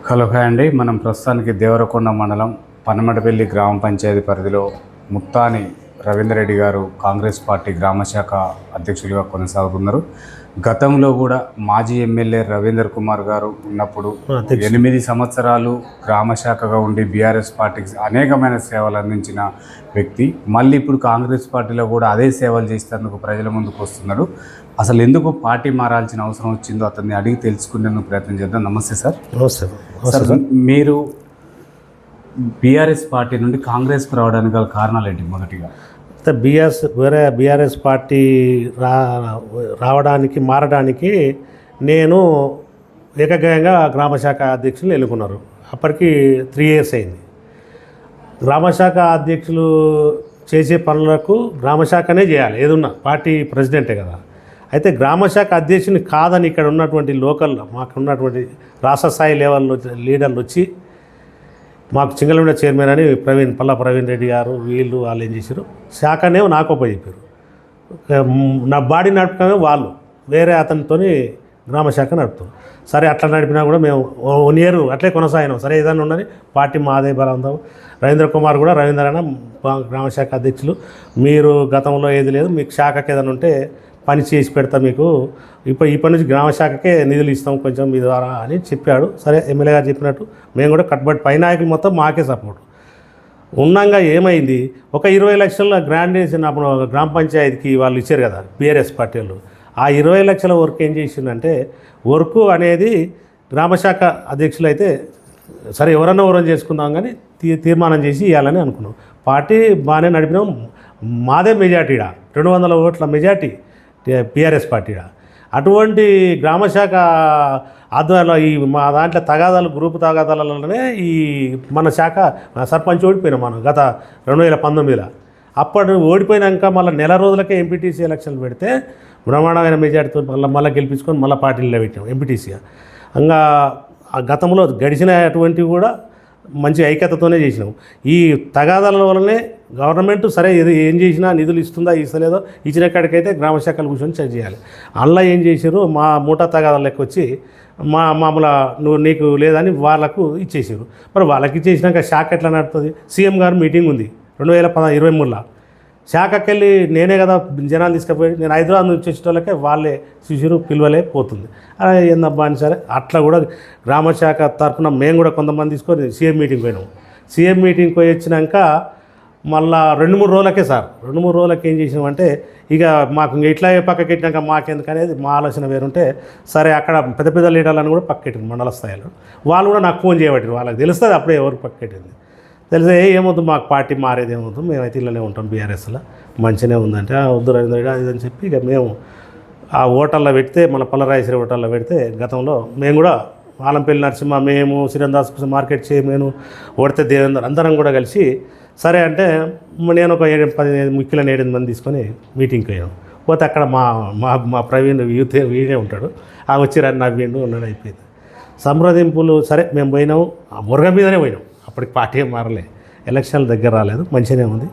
Hello hi అండి. మనం ప్రస్తుతానికి దేవరకొండ మండలం పనమటపల్లి గ్రామ పంచాయతీ పరిధిలో ముత్తాని రవీందర్ రెడ్డి గారు కాంగ్రెస్ పార్టీ గ్రామ శాఖ అధ్యక్షులుగా కొనసాగుతున్నారు. గతంలో కూడా మాజీ ఎమ్మెల్యే రవీందర్ కుమార్ గారు ఉన్నప్పుడు 8 సంవత్సరాలు గ్రామ శాఖగా ఉండి బీఆర్ఎస్ పార్టీకి అనేకమైన సేవలు అందించిన వ్యక్తి మళ్ళీ ఇప్పుడు కాంగ్రెస్ పార్టీలో కూడా అదే సేవలు చేసేందుకు ప్రజల ముందుకు వస్తున్నాడు. అసలు ఎందుకు పార్టీ మారాల్సిన అవసరం వచ్చిందో అతన్ని అడిగి తెలుసుకునేందుకు ప్రయత్నం చేద్దాం. నమస్తే సార్. నమస్తే సార్, మీరు బీఆర్ఎస్ పార్టీ నుండి కాంగ్రెస్కి రావడానికి గల కారణాలు ఏంటి? మొదటిగా బీఆర్ఎస్ పార్టీ మారడానికి నేను ఏకగ్రహంగా గ్రామశాఖ అధ్యక్షులు ఎన్నుకున్నారు. అప్పటికి 3 years అయింది. గ్రామశాఖ అధ్యక్షులు చేసే పనులకు గ్రామశాఖనే చేయాలి, ఏదున్నా పార్టీ ప్రెసిడెంటే కదా. అయితే గ్రామశాఖ అధ్యక్షుని కాదని ఇక్కడ ఉన్నటువంటి లోకల్ మాకు ఉన్నటువంటి రాష్ట్ర స్థాయి లెవెల్లో లీడర్లు వచ్చి మాకు చింగళమిడ చైర్మన్ అని ప్రవీణ్ రెడ్డి గారు వాళ్ళు ఏం చేశారు, శాఖనే నాకు చెప్పారు. నా బాడీ నడపడమే వాళ్ళు వేరే అతనితో గ్రామశాఖ నడుపుతాం. సరే అట్లా నడిపినా కూడా మేము 1 year అట్లే కొనసాగినాం. సరే ఏదైనా ఉండని పార్టీ మాదే బలందాం. రవీంద్ర కుమార్ కూడా రవీంద్ర గ్రామశాఖ అధ్యక్షులు, మీరు గతంలో ఏది లేదు, మీకు శాఖకి ఏదైనా ఉంటే పని చేసి పెడతా, మీకు ఇప్పటి నుంచి గ్రామశాఖకే నిధులు ఇస్తాం కొంచెం మీ ద్వారా అని చెప్పాడు. సరే ఎమ్మెల్యే గారు చెప్పినట్టు మేము కూడా కట్టుబడి పై నాయకులు మొత్తం మాకే సపోర్ట్ ఉన్నాగా. ఏమైంది, ఒక 20 లక్షల గ్రాండేషన్ అప్పుడు గ్రామ పంచాయతీకి వాళ్ళు ఇచ్చారు కదా బీఆర్ఎస్ పార్టీ వాళ్ళు. ఆ 20 లక్షల వర్క్ ఏం చేసిందంటే, వర్క్ అనేది గ్రామశాఖ అధ్యక్షులు అయితే సరే ఎవరన్నా చేసుకుందాం కానీ తీర్మానం చేసి ఇవ్వాలని అనుకున్నాం. పార్టీ బాగానే నడిపినాం. మాదే మెజార్టీడా 200 ఓట్ల మెజార్టీ బీఆర్ఎస్ పార్టీడా. అటువంటి గ్రామశాఖ ఆధ్వర్యంలో మా దాంట్లో గ్రూపు తగాదాలలోనే మన శాఖ సర్పంచ్ ఓడిపోయినాం మనం గత 2019లో. అప్పుడు ఓడిపోయినాక మళ్ళీ నెల రోజులకే ఎంపీటీసీ ఎలక్షన్లు పెడితే బ్రహ్మాండమైన మెజార్టీతో మళ్ళీ గెలిపించుకొని మళ్ళీ పార్టీలో పెట్టాం ఎంపీటీసీగా. ఇంకా గతంలో గడిచినటువంటివి కూడా మంచి ఐక్యతతోనే చేసినాం. ఈ తగాదాల వల్లనే గవర్నమెంట్ సరే ఏం చేసినా నిధులు ఇస్తుందా ఇస్తలేదో ఇచ్చిన కాడికైతే గ్రామశాఖలు కూర్చొని చెక్ చేయాలి. అందులో ఏం చేశారు, మా మూటా తగాదాల లెక్క వచ్చి మామూలు నీకు లేదని వాళ్ళకు ఇచ్చేసారు. మరి వాళ్ళకి ఇచ్చేసినాక శాఖ ఎట్లా నడుతుంది? సీఎం గారు మీటింగ్ ఉంది 2023లో. శాఖకి వెళ్ళి నేనే కదా జనాలు తీసుకుపోయి, నేను హైదరాబాద్ నుంచి వచ్చేటోళ్ళకే వాళ్ళే చూసిరు, పిలువలే పోతుంది. ఏందబ్బా అని సరే అట్లా కూడా గ్రామశాఖ తరఫున మేము కూడా కొంతమంది తీసుకొని సీఎం మీటింగ్ పోయినాం. సీఎం మీటింగ్ పోయి వచ్చినాక మళ్ళా 2-3 రోజులకే సార్ 2-3 రోజులకి ఏం చేసినామంటే, ఇక మాకు ఇంక ఇట్లా పక్కకి పెట్టినాక మాకెందుకు అనేది మా ఆలోచన వేరుంటే, సరే అక్కడ పెద్ద లీడర్లను కూడా పక్కకెట్టింది మండల స్థాయిలో. వాళ్ళు కూడా నాకు ఫోన్ చేయబట్టి వాళ్ళకి తెలుస్తుంది అప్పుడే ఎవరికి పక్కకెట్టింది. తెలిసే ఏమవుతుంది, మాకు పార్టీ మారేది ఏమవుతుంది, మేమైతే ఇళ్ళనే ఉంటాం బీఆర్ఎస్లో మంచిగానే ఉందంటే వద్దు రవీంద్ర రెడ్డి అని చెప్పి ఇక మేము ఆ ఓటర్లో పెడితే మన పల్లరాయశ్రీ ఓటర్లో పెడితే గతంలో మేము కూడా ఆలంపల్లి నరసింహ, మేము శ్రీరందాస్ మార్కెట్ చైర్మన్, ఓడితే దేవేందర్ అందరం కూడా కలిసి సరే అంటే నేను ఒక 7 మంది తీసుకొని మీటింగ్కి పోయాను. పోతే అక్కడ మా ప్రవీణ్ యూత్ వీడే ఉంటాడు, ఆ వచ్చి నవ్విండు ఉన్నాడు, అయిపోయింది సంప్రదింపులు. సరే మేము పోయినాము, ఆ మురగ మీదనే పోయినాం. అప్పటికి పార్టీ ఏం మారలే, ఎలక్షన్ల దగ్గర రాలేదు, మంచిగానే ఉంది.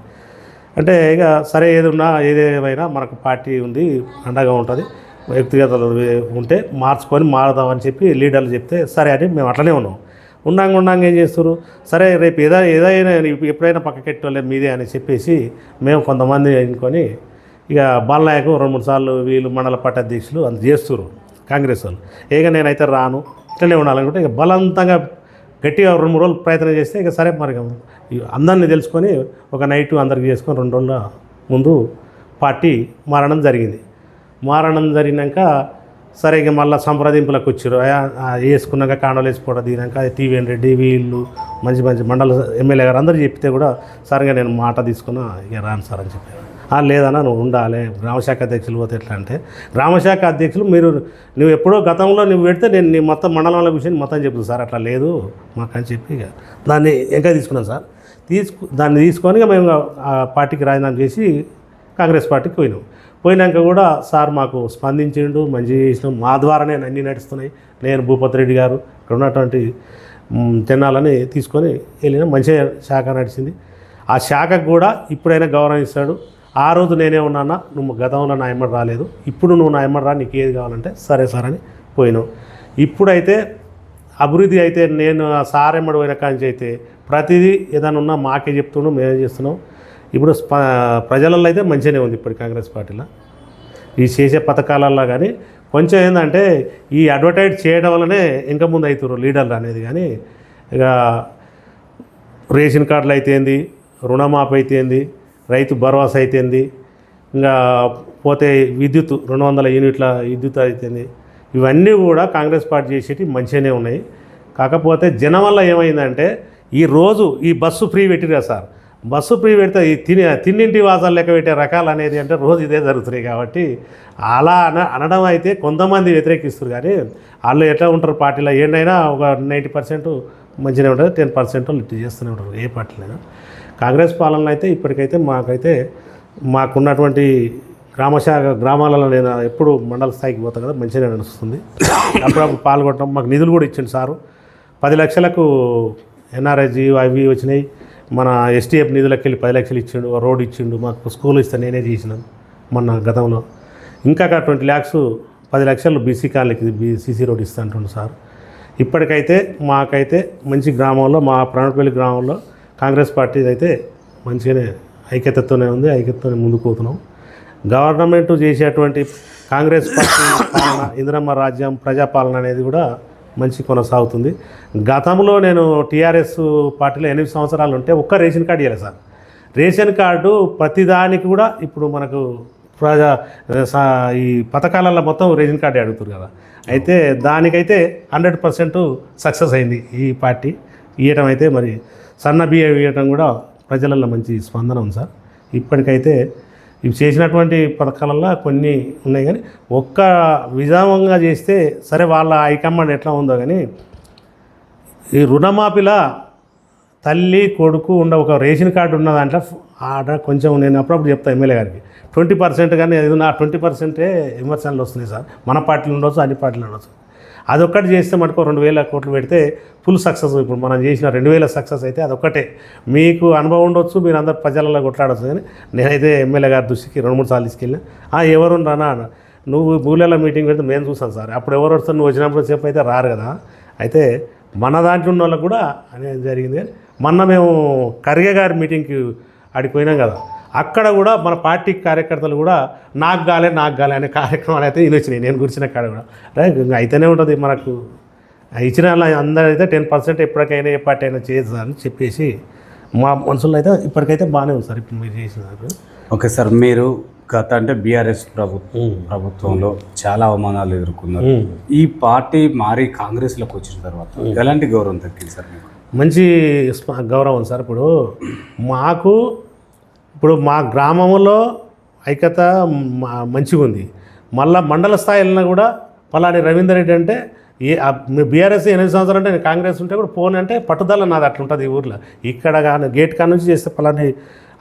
అంటే ఇక సరే ఏదేమైనా మనకు పార్టీ ఉంది, అండగా ఉంటుంది, వ్యక్తిగతలు ఉంటే మారుదామని చెప్పి లీడర్లు చెప్తే సరే అని మేము అట్లనే ఉన్నాం. ఏం చేస్తారు, సరే రేపు ఏదైనా ఎప్పుడైనా పక్కకెట్టోలే మీదే అని చెప్పేసి మేము కొంతమంది ఎన్నుకొని ఇక బాలనాయకు 2-3 సార్లు వీళ్ళు మండల పార్టీ అధ్యక్షులు అంత చేస్తారు కాంగ్రెస్ వాళ్ళు. నేనైతే రాను, ఇట్లనే ఉండాలనుకుంటే ఇక బలవంతంగా గట్టిగా 2-3 రోజులు ప్రయత్నం చేస్తే ఇక సరే మరి అందరినీ తెలుసుకొని ఒక నైట్ అందరికి చేసుకొని 2 రోజుల ముందు పార్టీ మారడం జరిగినాక సరే ఇక మళ్ళీ సంప్రదింపులకు వచ్చారు. వేసుకున్నాక కాండలు వేసుకోవడం దిగినాక టీవీఎన్ రెడ్డి వీళ్ళు మంచి మండల ఎమ్మెల్యే గారు అందరూ చెప్తే కూడా సరిగా నేను మాట తీసుకున్నా, ఇక రాను సార్ అని చెప్పాను. లేదన్నా నువ్వు ఉండాలి, గ్రామశాఖ అధ్యక్షులు పోతే ఎట్లా అంటే, గ్రామశాఖ అధ్యక్షులు నువ్వు ఎప్పుడో గతంలో నువ్వు పెడితే నేను నీ మొత్తం మండలంలో కూర్చొని మొత్తం చెప్తుంది సార్, అట్లా లేదు మాకు అని చెప్పి ఇక దాన్ని ఇంకా తీసుకున్నాను సార్. దాన్ని తీసుకొని మేము ఆ పార్టీకి రాజీనామా చేసి కాంగ్రెస్ పార్టీకి పోయినాక కూడా సార్ మాకు స్పందించిండు, మంచి చేసినాం, మా ద్వారానే అన్నీ నడుస్తున్నాయి. నేను భూపతి రెడ్డి గారు ఇక్కడ ఉన్నటువంటి తెన్నాలని తీసుకొని వెళ్ళిన మంచిగా శాఖ నడిచింది. ఆ శాఖకు కూడా ఇప్పుడైనా గౌరవిస్తాడు. ఆ రోజు నేనే ఉన్నానా, నువ్వు గతంలో నా ఎమ్మడి రాలేదు, ఇప్పుడు నువ్వు నా ఎమ్మడి రా, నీకు ఏది కావాలంటే సరే సార్ అని పోయినావు. ఇప్పుడైతే అభివృద్ధి అయితే నేను సారెమ్మడి పోయిన కాంచి అయితే ప్రతిదీ ఏదైనా ఉన్నా మాకే చెప్తున్నాం, మేమే చేస్తున్నాం. ఇప్పుడు ప్రజలలో అయితే మంచిగానే ఉంది ఇప్పుడు కాంగ్రెస్ పార్టీలో ఈ చేసే పథకాలల్లో. కానీ కొంచెం ఏంటంటే ఈ అడ్వర్టైజ్ చేయడం వల్లనే ఇంకా ముందు అవుతారు లీడర్లు అనేది. కానీ ఇక రేషన్ కార్డులు అయితేంది, రుణమాఫీ అయితేంది, రైతు భరోసా అయితేంది, ఇంకా పోతే విద్యుత్ 200 యూనిట్ల విద్యుత్ అయితేంది, ఇవన్నీ కూడా కాంగ్రెస్ పార్టీ చేసేటి మంచిగానే ఉన్నాయి. కాకపోతే జనం వల్ల ఏమైందంటే ఈ బస్సు ఫ్రీ పెట్టిరా సార్, బస్సు ఫ్రీ పెడితే ఈ తిన్నింటి వాసాలు లెక్క పెట్టే రకాలు అనేది అంటే రోజు ఇదే జరుగుతున్నాయి. కాబట్టి అలా అనడం అయితే కొంతమంది వ్యతిరేకిస్తారు. కానీ వాళ్ళు ఎట్లా ఉంటారు పార్టీలో ఏంటైనా ఒక 90% మంచిగానే ఉంటుంది, 10% లిఫ్ట్ చేస్తూనే ఉంటారు ఏ పార్టీలైనా. కాంగ్రెస్ పాలనలో అయితే ఇప్పటికైతే మాకున్నటువంటి గ్రామాలలో నేను ఎప్పుడు మండల స్థాయికి పోతాను కదా, మంచిగానే నడుస్తుంది. అప్పుడప్పుడు పాల్గొనడం మాకు నిధులు కూడా ఇచ్చిండు సారు. 10 లక్షలకు ఎన్ఆర్ఎస్జీ అవి వచ్చినాయి. మన ఎస్టీఎఫ్ నిధులకి వెళ్ళి 10 లక్షలు ఇచ్చిండు, రోడ్ ఇచ్చిండు, మాకు స్కూల్ ఇస్తే నేనే చేసినాను మొన్న గతంలో. ఇంకా 20 lakhs 10 లక్షలు బీసీ కాలనీకి సీసీ రోడ్ ఇస్తా అంటుండు సార్. ఇప్పటికైతే మాకైతే మంచి గ్రామంలో, మా ప్రాణపల్లి గ్రామంలో కాంగ్రెస్ పార్టీ అయితే మంచిగానే ఐక్యతతోనే ఉంది, ఐక్యతతోనే ముందుకు పోతున్నాం. గవర్నమెంట్ చేసేటువంటి కాంగ్రెస్ పార్టీ పాలన, ఇందిరమ్మ రాజ్యం, ప్రజాపాలన అనేది కూడా మంచి కొనసాగుతుంది. గతంలో నేను టీఆర్ఎస్ పార్టీలో 8 సంవత్సరాలు ఉంటే ఒక్క రేషన్ కార్డు ఇవ్వలేదు సార్. రేషన్ కార్డు ప్రతిదానికి కూడా ఇప్పుడు మనకు ఈ పథకాలలో మొత్తం రేషన్ కార్డు అడుగుతారు కదా. అయితే దానికైతే 100% సక్సెస్ అయింది ఈ పార్టీ ఇవ్వటం. అయితే మరి సన్న బియ్యం ఇవ్వటం కూడా ప్రజలలో మంచి స్పందన ఉంది సార్. ఇప్పటికైతే ఇవి చేసినటువంటి పథకాలలో కొన్ని ఉన్నాయి. కానీ ఒక్క విధానంగా చేస్తే సరే వాళ్ళ హైకమాండ్ ఎట్లా ఉందో. కానీ ఈ రుణమాఫీలా తల్లి కొడుకు ఒక రేషన్ కార్డు ఉన్న దాంట్లో ఆడ కొంచెం నేను అప్పుడప్పుడు చెప్తాను ఎమ్మెల్యే గారికి 20%, కానీ అది నా 20% విమర్శనలు వస్తున్నాయి సార్. మన పార్టీలు ఉండొచ్చు, అన్ని పార్టీలు ఉండొచ్చు. అదొక్కటి చేస్తే మనకు 2,000 కోట్లు పెడితే ఫుల్ సక్సెస్. ఇప్పుడు మనం చేసిన 2,000 సక్సెస్ అయితే అదొక్కటే. మీకు అనుభవం ఉండొచ్చు, మీరు అందరు ప్రజలలో కొట్లాడచ్చు. కానీ నేనైతే ఎమ్మెల్యే గారి దృష్టికి 2-3 సార్లు తీసుకెళ్ళినా. ఎవరు రానా, నువ్వు బూలెల మీటింగ్ పెడితే మేము చూసాను సార్. అప్పుడు ఎవరు వస్తారు, నువ్వు వచ్చినప్పుడు సేపు అయితే రారు కదా. అయితే మన దాంట్లో ఉన్న వాళ్ళకు కూడా అనేది జరిగింది. మొన్న మేము ఖర్గే గారి మీటింగ్కి ఆడిపోయినాం కదా, అక్కడ కూడా మన పార్టీ కార్యకర్తలు కూడా నాకు గాలే అనే కార్యక్రమాలు అయితే ఇది వచ్చినాయి. నేను కూర్చున్న కాడ కూడా ఇంకా అయితేనే ఉంటుంది మనకు. ఇచ్చిన అందరూ అయితే 10% ఎప్పటికైనా ఏ పార్టీ అయినా చేయదు అని చెప్పేసి మా మనసులో అయితే ఇప్పటికైతే బాగానే ఉంది సార్. ఇప్పుడు మీరు చేసినారు. ఓకే సార్, మీరు అంటే బీఆర్ఎస్ ప్రభుత్వంలో చాలా అవమానాలు ఎదుర్కొన్నారు. ఈ పార్టీ మారి కాంగ్రెస్లోకి వచ్చిన తర్వాత ఎలాంటి గౌరవం తగ్గింది సార్ మీకు? మంచి గౌరవం సార్. ఇప్పుడు మా గ్రామంలో ఐక్యత మంచిగా ఉంది. మళ్ళీ మండల స్థాయిలో కూడా పలాని రవీందర్ రెడ్డి అంటే బీఆర్ఎస్ 8 సంవత్సరాలు అంటే కాంగ్రెస్ ఉంటే కూడా ఫోన్ అంటే పట్టుదల నాది అట్లుంటుంది ఈ ఊర్లో. ఇక్కడ కానీ గేట్ కాడ నుంచి చేస్తే పలాని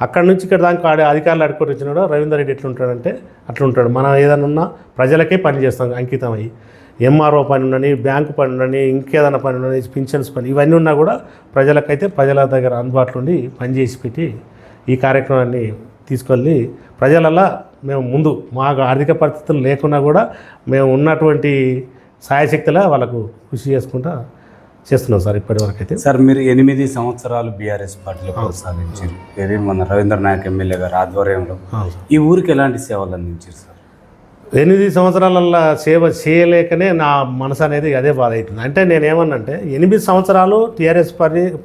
అక్కడి నుంచి ఇక్కడ దాకా అధికారులు అడుక్కొని వచ్చినాడు రవీందర్ రెడ్డి ఎట్లుంటాడంటే అట్లుంటాడు. మనం ఏదైనా ఉన్నా ప్రజలకే పని చేస్తాం అంకితం అయ్యి. ఎంఆర్ఓ పని ఉండని, బ్యాంకు పని ఉండని, ఇంకేదైనా పని ఉండని, పింఛన్స్ పని, ఇవన్నీ ఉన్నా కూడా ప్రజలకైతే ప్రజల దగ్గర అందుబాటులో ఉండి పనిచేసి పెట్టి ఈ కార్యక్రమాన్ని తీసుకెళ్ళి ప్రజలలా మేము ముందు మాకు ఆర్థిక పరిస్థితులు లేకున్నా కూడా మేము ఉన్నటువంటి సాయశక్తిలా వాళ్ళకు కృషి చేసుకుంటా చేస్తున్నాం సార్ ఇప్పటివరకు అయితే. సార్, మీరు 8 సంవత్సరాలు బీఆర్ఎస్ పార్టీలో కొనసాగించారు. ఇది మన రవీంద్ర నాయక్ ఎమ్మెల్యే గారి ఆధ్వర్యంలో ఈ ఊరికి ఎలాంటి సేవలు అందించారు సార్? 8 సంవత్సరాలలో సేవ చేయలేకనే నా మనసు అనేది అదే బాధ అవుతుంది. అంటే నేనేమన్నంటే 8 సంవత్సరాలు టీఆర్ఎస్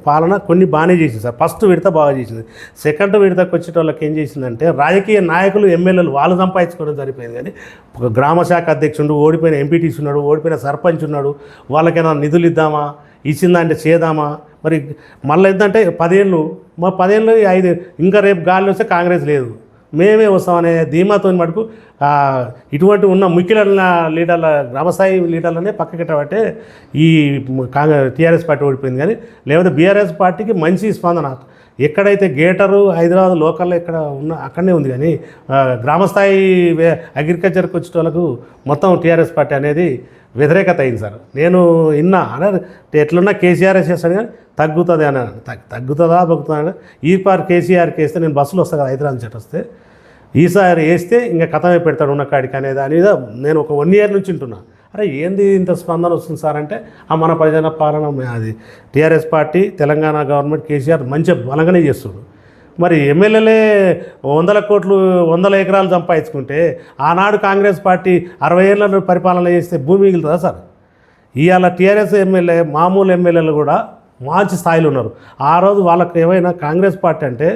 పాలన కొన్ని బాగానే చేసింది సార్. ఫస్ట్ విడత బాగా చేసింది. సెకండ్ విడతకు వచ్చేటోళ్ళకి ఏం చేసిందంటే రాజకీయ నాయకులు, ఎమ్మెల్యేలు వాళ్ళు సంపాదించుకోవడం సరిపోయింది. కానీ ఒక గ్రామ శాఖ అధ్యక్షుడు, ఓడిపోయిన ఎంపీటీసీ ఉన్నాడు, ఓడిపోయిన సర్పంచ్ ఉన్నాడు, వాళ్ళకైనా నిధులు ఇద్దామా, ఇచ్చిందంటే చేద్దామా. మరి మళ్ళీ ఏంటంటే 10 ఏళ్ళు 5 ఇంకా రేపు గాలి వస్తే కాంగ్రెస్ లేదు, మేమే వస్తామనే ధీమాతో మటుకు ఇటువంటి ఉన్న ముఖ్య లీడర్ల, గ్రామస్థాయి లీడర్లనే పక్కకెట్టబట్టే ఈ టీఆర్ఎస్ పార్టీ ఓడిపోయింది. కానీ లేకపోతే బీఆర్ఎస్ పార్టీకి మంచి స్పందన ఎక్కడైతే గేటరు హైదరాబాద్ లోకల్లో ఎక్కడ ఉన్న అక్కడనే ఉంది. కానీ గ్రామస్థాయి అగ్రికల్చర్కి వచ్చే వాళ్ళకు మొత్తం టీఆర్ఎస్ పార్టీ అనేది వ్యతిరేకత అయింది సార్. నేను ఎట్లున్నా కేసీఆర్ చేస్తాను కానీ తగ్గుతుంది అని తగ్గుతుందా బగ్గుతుందా. ఈ పార్ కేసీఆర్కి వేస్తే నేను బస్సులో వస్తాను కదా హైదరాబాద్ నుంచి వస్తే, ఈసారి వేస్తే ఇంకా కథమే పెడతాడు ఉన్న కాడికి అనేది అనేది నేను ఒక 1 year నుంచి ఉంటున్నా. అరే ఏంది ఇంత స్పందన వస్తుంది సార్ అంటే మన ప్రజల పాలన అది TRS party Telangana government KCR మంచిగా బలంగానే చేస్తుడు. మరి ఎమ్మెల్యేలే 100 కోట్లు 100 ఎకరాలు సంపాదించుకుంటే ఆనాడు కాంగ్రెస్ పార్టీ 60 ఏళ్ళ పరిపాలన చేస్తే భూమి మిగులుతుందా సార్? ఇవాళ టీఆర్ఎస్ ఎమ్మెల్యే మామూలు ఎమ్మెల్యేలు కూడా మంచి స్థాయిలో ఉన్నారు. ఆ రోజు వాళ్ళకి ఏమైనా కాంగ్రెస్ పార్టీ అంటే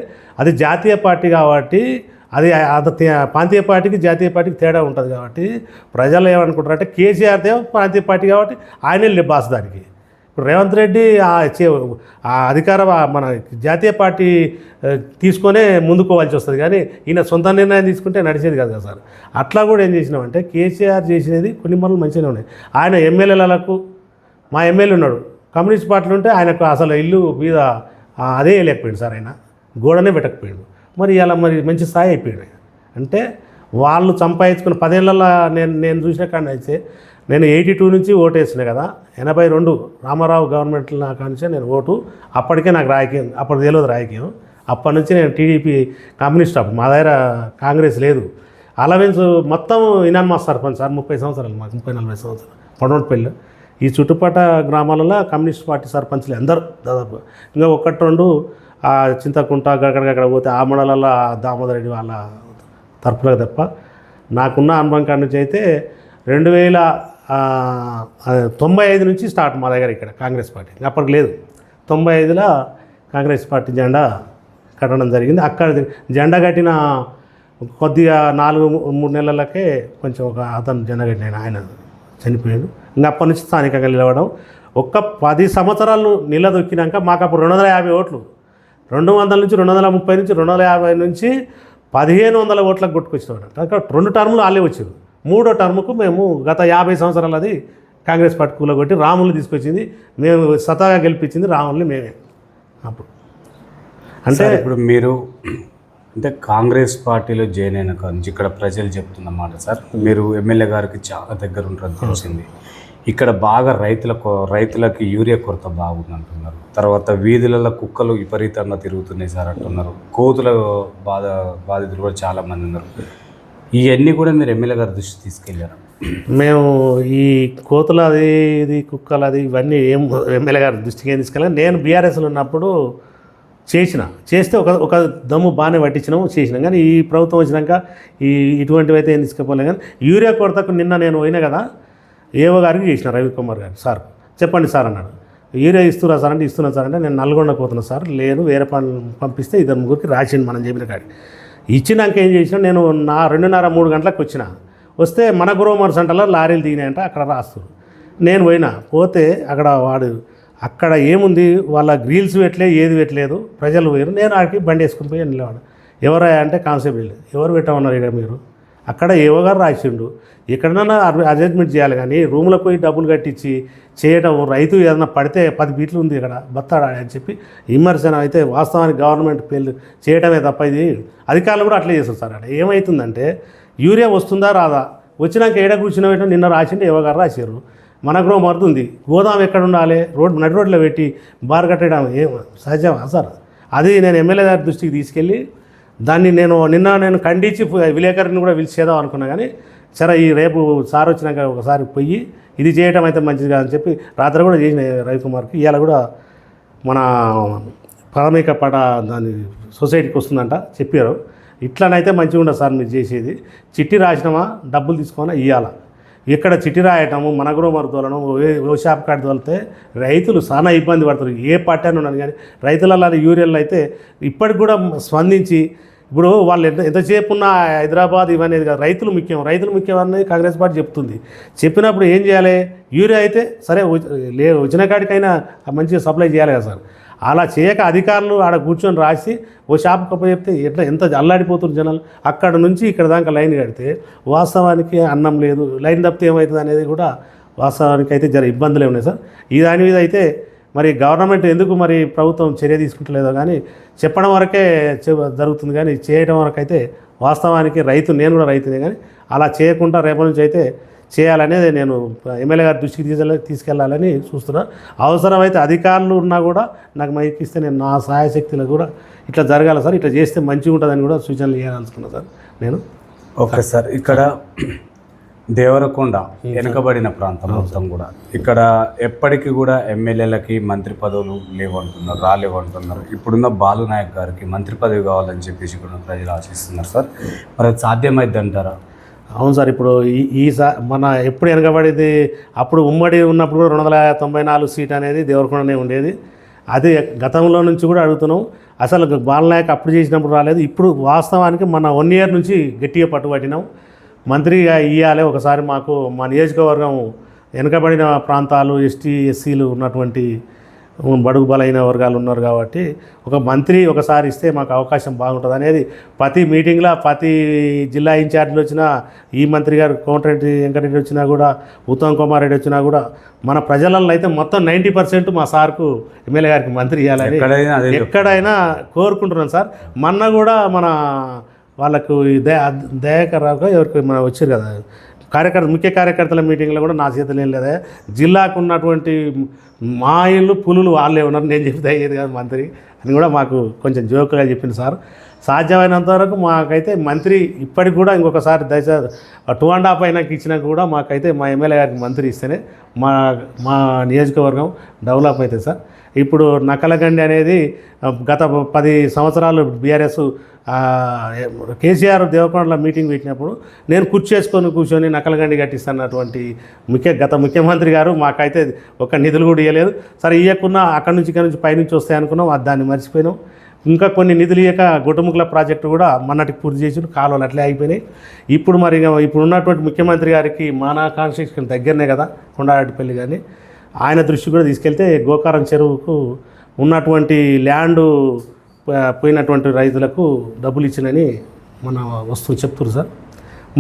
అది జాతీయ పార్టీ కాబట్టి అది ప్రాంతీయ పార్టీకి జాతీయ పార్టీకి తేడా ఉంటుంది కాబట్టి ప్రజలు ఏమనుకుంటారంటే కేసీఆర్ దేవ్ ప్రాంతీయ పార్టీ కాబట్టి ఆయనే బాస్ దానికి. ఇప్పుడు రేవంత్ రెడ్డి ఆ అధికార మన జాతీయ పార్టీ తీసుకొనే ముందుకోవాల్సి వస్తుంది, కానీ ఈయన సొంత నిర్ణయం తీసుకుంటే నడిచేది కాదు కదా సార్. అట్లా కూడా ఏం చేసినామంటే కేసీఆర్ చేసినది కొన్ని పనులు మంచిగానే ఉన్నాయి. ఆయన ఎమ్మెల్యేలకు మా ఎమ్మెల్యే ఉన్నాడు కమ్యూనిస్ట్ పార్టీలు ఉంటే ఆయనకు అసలు ఇల్లు మీద అదే వేయలేకపోయాడు సార్, ఆయన గోడనే పెట్టకపోయాడు. మరి ఇలా మరి మంచి స్థాయి అయిపోయాడు. అంటే వాళ్ళు సంపాదించుకున్న 10 ఏళ్ళల్లో నేను చూసిన కాడ అయితే నేను 82 నుంచి ఓటు వేసిన కదా, 82 రామారావు గవర్నమెంట్ కానించే నేను ఓటు. అప్పటికే నాకు రాజకీయం అప్పుడు తెలియదు రాజకీయం. అప్పటి నుంచి నేను టీడీపీ కమ్యూనిస్ట్ అప్పుడు మా దగ్గర కాంగ్రెస్ లేదు. అలవెన్స్ మొత్తం ఇనాన్మాస్ సర్పంచ్ సార్ 30 సంవత్సరాలు మాకు 30-40 సంవత్సరాలు పడవటిపల్లి ఈ చుట్టుపక్కల గ్రామాలలో కమ్యూనిస్ట్ పార్టీ సర్పంచ్లు అందరూ దాదాపు. ఇంకా 1-2 చింతకుంట అక్కడ పోతే ఆ మండలాల్లో దామోదర్ రెడ్డి వాళ్ళ తరపులకు తప్ప నాకున్న అనుభవం కాడి నుంచి అయితే 1995 నుంచి స్టార్ట్ మా దగ్గర ఇక్కడ కాంగ్రెస్ పార్టీ. అప్పటికి లేదు. 95లో కాంగ్రెస్ పార్టీ జెండా కట్టడం జరిగింది. అక్కడ జెండా కట్టిన కొద్దిగా 4-3 నెలలకే కొంచెం ఒక అతను జెండా కట్టిన ఆయన చనిపోయాడు. ఇంకా అప్పటి నుంచి స్థానికంగా నిలవడం. 10 సంవత్సరాలు నిలదొక్కినాక మాకు అప్పుడు 250 ఓట్లు, 200 నుంచి 230 నుంచి 250 నుంచి 1500 ఓట్లకు కొట్టుకొచ్చినాడు. అక్కడ 2 టర్ములు వాళ్ళే వచ్చారు. 3వ టర్ముకు మేము గత 50 సంవత్సరాలు అది కాంగ్రెస్ పార్టీ కూలగొట్టి రాములు తీసుకొచ్చింది మేము, సతాగా గెలిపించింది రాముల్ని మేమే. అప్పుడు అంటే ఇప్పుడు మీరు అంటే కాంగ్రెస్ పార్టీలో జాయిన్ అయిన నుంచి ఇక్కడ ప్రజలు చెప్తున్నమాట సార్, మీరు ఎమ్మెల్యే గారికి చాలా దగ్గర ఉంటారని తెలిసింది. ఇక్కడ బాగా రైతులకి యూరియా కొరత బాగుంది అంటున్నారు. తర్వాత వీధులలో కుక్కలు విపరీతంగా తిరుగుతున్నాయి సార్ అంటున్నారు. కోతుల బాధితులు కూడా చాలామంది ఉన్నారు. ఇవన్నీ కూడా మీరు ఎమ్మెల్యే గారి దృష్టి తీసుకెళ్ళారు? మేము ఈ కోతులు అది ఇది కుక్కలు అది ఇవన్నీ ఎమ్మెల్యే గారి దృష్టికి ఏం తీసుకెళ్ళాను. నేను బీఆర్ఎస్లో ఉన్నప్పుడు చేస్తే ఒక దమ్ము బాగానే పట్టించినాము చేసినాం. కానీ ఈ ప్రభుత్వం వచ్చినాక ఇటువంటివి అయితే ఏం తీసుకుపోలేదు. కానీ యూరియా కొరతకు నిన్న నేను పోయినా కదా ఏవో గారికి చేసిన రవికుమార్ గారు, సార్ చెప్పండి సార్ అన్నాడు. యూరియా ఇస్తున్నా సార్ అంటే ఇస్తున్నా సార్ అంటే నేను నల్గొండకు పోతున్నా సార్, లేదు వేరే పని పంపిస్తే 2-3 రాసిండు మనం చెప్పిన కాడికి. ఇచ్చినాక ఏం చేసినా నేను 2:30-3 గంటలకు వస్తే మన గ్రోమర్ సెంటర్లో లారీలు దిగినాయంట, అక్కడ రాస్తారు. నేను పోతే అక్కడ ఏముంది వాళ్ళ గ్రిల్స్ పెట్టలే, ఏది పెట్టలేదు, ప్రజలు పోయారు. నేను ఆడికి బండి వేసుకుని పోయి నిలవాడు. ఎవరా అంటే కానిస్టేబుల్. ఎవరు పెట్టమన్నారు ఇక్కడ మీరు? అక్కడ ఏవో గారు రాసిండు. ఎక్కడన్నా అడ్జస్ట్మెంట్ చేయాలి, కానీ రూమ్లకు పోయి డబ్బులు కట్టించి చేయడం. రైతు ఏదైనా పడితే 10 ఫీట్లు ఉంది ఇక్కడ బత్తాడా అని చెప్పి విమర్శన అయితే వాస్తవానికి గవర్నమెంట్ పేర్లు చేయడమే తప్ప ఇది అధికారులు కూడా అట్లే చేస్తారు సార్. అంటే ఏమవుతుందంటే యూరియా వస్తుందా రాదా, వచ్చినాక ఏడ కూర్చున్న పెట్టిన నిన్న రాసిండు ఏవో గారు రాశారు. మనకు మరుతుంది. గోదాం ఎక్కడ ఉండాలి? నడి రోడ్లో పెట్టి బార్ కట్టడం ఏం సహజమా సార్? అది నేను ఎమ్మెల్యే గారి దృష్టికి తీసుకెళ్ళి దాన్ని నిన్న ఖండించి విలేకరిని కూడా పిలిచేద్దాం అనుకున్నా. కానీ సరే ఈ రేపు సార్ వచ్చినాక ఒకసారి పోయి ఇది చేయడం అయితే మంచిది కాదని చెప్పి రాత్రి కూడా చేసిన రవికుమార్కి. ఇవాళ కూడా మన ప్రాథమిక పాట దాని సొసైటీకి వస్తుందంట చెప్పారు. ఇట్లనైతే మంచిగా ఉండదు సార్ మీరు చేసేది. చిట్టి రాసినామా డబ్బులు తీసుకోనా ఇవ్వాలా. ఇక్కడ చిట్టి రాయటము మనగ్రో మరుతోలడం ఓ షాప్ కార్డు తోలితే రైతులు చాలా ఇబ్బంది పడతారు. ఏ పార్టీ అని ఉన్నాను కానీ రైతులలో యూరియాలు అయితే ఇప్పటికి కూడా స్పందించి ఇప్పుడు వాళ్ళు ఎంతసేపు ఉన్న హైదరాబాద్ ఇవన్నీ కాదు, రైతులు ముఖ్యం అనేది కాంగ్రెస్ పార్టీ చెప్తుంది. చెప్పినప్పుడు ఏం చేయాలి? యూరియా అయితే సరే వచ్చిన కాడికైనా మంచిగా సప్లై చేయాలి కదా సార్. అలా చేయక అధికారులు ఆడ కూర్చొని రాసి ఓ షాప్ కప్ప చెప్తే ఎంత అల్లాడిపోతున్నారు జనాలు. అక్కడ నుంచి ఇక్కడ దాకా లైన్ కడితే వాస్తవానికి అన్నం లేదు. లైన్ తప్పితే ఏమవుతుంది అనేది కూడా వాస్తవానికి అయితే జర ఇబ్బందులే ఉన్నాయి సార్. ఈ దాని మీద అయితే మరి గవర్నమెంట్ ఎందుకు మరి ప్రభుత్వం చర్య తీసుకుంటలేదో కానీ చెప్పడం వరకే జరుగుతుంది, కానీ చేయడం వరకు అయితే వాస్తవానికి నేను కూడా రైతునే, కానీ అలా చేయకుండా రేపటి నుంచి అయితే చేయాలనేది నేను ఎమ్మెల్యే గారి దృష్టికి తీసుకెళ్లాలని చూస్తున్నా. అవసరమైతే అధికారులు ఉన్నా కూడా నాకు మైక్ ఇస్తే నేను నా సహాయశక్తులు కూడా ఇట్లా జరగాలి సార్, ఇట్లా చేస్తే మంచిగా ఉంటుందని కూడా సూచనలు చేయాలనుకున్నా సార్ నేను. ఓకే సార్, ఇక్కడ దేవరకొండ వెనుకబడిన ప్రాంతం మొత్తం కూడా ఇక్కడ ఎప్పటికీ కూడా ఎమ్మెల్యేలకి మంత్రి పదవులు లేవంటున్నారు, రాలేవంటున్నారు. ఇప్పుడున్న బాలు నాయక్ గారికి మంత్రి పదవి కావాలని చెప్పేసి కూడా ప్రజలు ఆశిస్తున్నారు సార్. మరి అది సాధ్యమైద్ది అంటారా? అవును సార్. ఇప్పుడు మన ఎప్పుడు వెనకబడేది, అప్పుడు ఉమ్మడి ఉన్నప్పుడు కూడా 294 సీట్ అనేది దేవరకొండనే ఉండేది. అది గతంలో నుంచి కూడా అడుగుతున్నాం. అసలు బాలనాయక్ అప్పుడు చేసినప్పుడు రాలేదు. ఇప్పుడు వాస్తవానికి మన 1 ఇయర్ నుంచి గట్టిగా పట్టుబట్టినాం. మంత్రిగా ఇవ్వాలి ఒకసారి మాకు. మా నియోజకవర్గం వెనుకబడిన ప్రాంతాలు, ఎస్టీ ఎస్సీలు ఉన్నటువంటి బడుగు బలైన వర్గాలు ఉన్నారు కాబట్టి ఒక మంత్రి ఒకసారి ఇస్తే మాకు అవకాశం బాగుంటుంది అనేది ప్రతి మీటింగ్లో ప్రతి జిల్లా ఇన్ఛార్జీలు వచ్చినా, ఈ మంత్రి గారు కోమటిరెడ్డి వెంకటరెడ్డి వచ్చినా కూడా, ఉత్తమ్ కుమార్ రెడ్డి వచ్చినా కూడా మన ప్రజలలో అయితే మొత్తం 90% మా సార్కు ఎమ్మెల్యే గారికి మంత్రి ఇవ్వాలని ఎక్కడైనా కోరుకుంటున్నాను సార్. మొన్న కూడా మన వాళ్ళకు దయాకర్ రావు ఎవరికి మన వచ్చారు కదా ముఖ్య కార్యకర్తల మీటింగ్లో కూడా నా చేతులు ఏం లేదా, జిల్లాకు ఉన్నటువంటి మా ఇల్లు పులులు వాళ్ళే ఉన్నారు, నేను చెప్తే అయ్యేది కాదు మంత్రి అని కూడా మాకు కొంచెం జోకుగా చెప్పింది సార్. సాధ్యమైనంత వరకు మాకైతే మంత్రి ఇప్పటికి కూడా ఇంకొకసారి 2.5 అయినాక ఇచ్చినా కూడా మాకైతే మా ఎమ్మెల్యే గారికి మంత్రి ఇస్తేనే మా మా నియోజకవర్గం డెవలప్ అవుతుంది సార్. ఇప్పుడు నకలగండి అనేది గత 10 సంవత్సరాలు బీఆర్ఎస్ కేసీఆర్ దేవకొండలో మీటింగ్ పెట్టినప్పుడు నేను కూర్చొని నకలగండి కట్టిస్తున్నటువంటి గత ముఖ్యమంత్రి గారు మాకైతే ఒక నిధులు కూడా ఇవ్వలేదు. సరే ఇవ్వకున్నా అక్కడి నుంచి పైనుంచి వస్తాయి అనుకున్నాం, దాన్ని మర్చిపోయినాం. ఇంకా కొన్ని నిధులు ఇవ్వక గుట్టముక్కల ప్రాజెక్టు కూడా మొన్నటికి పూర్తి చేసి కాలువలు అట్లే అయిపోయినాయి. ఇప్పుడు మరి ఇప్పుడు ఉన్నటువంటి ముఖ్యమంత్రి గారికి మానా కాన్స్టిట్యూషన్ దగ్గరనే కదా కొండారెడ్డిపల్లి, కానీ ఆయన దృష్టి కూడా తీసుకెళ్తే గోకారం చెరువుకు ఉన్నటువంటి ల్యాండు పోయినటువంటి రైతులకు డబ్బులు ఇచ్చినని మన వస్తువు చెప్తున్నారు సార్.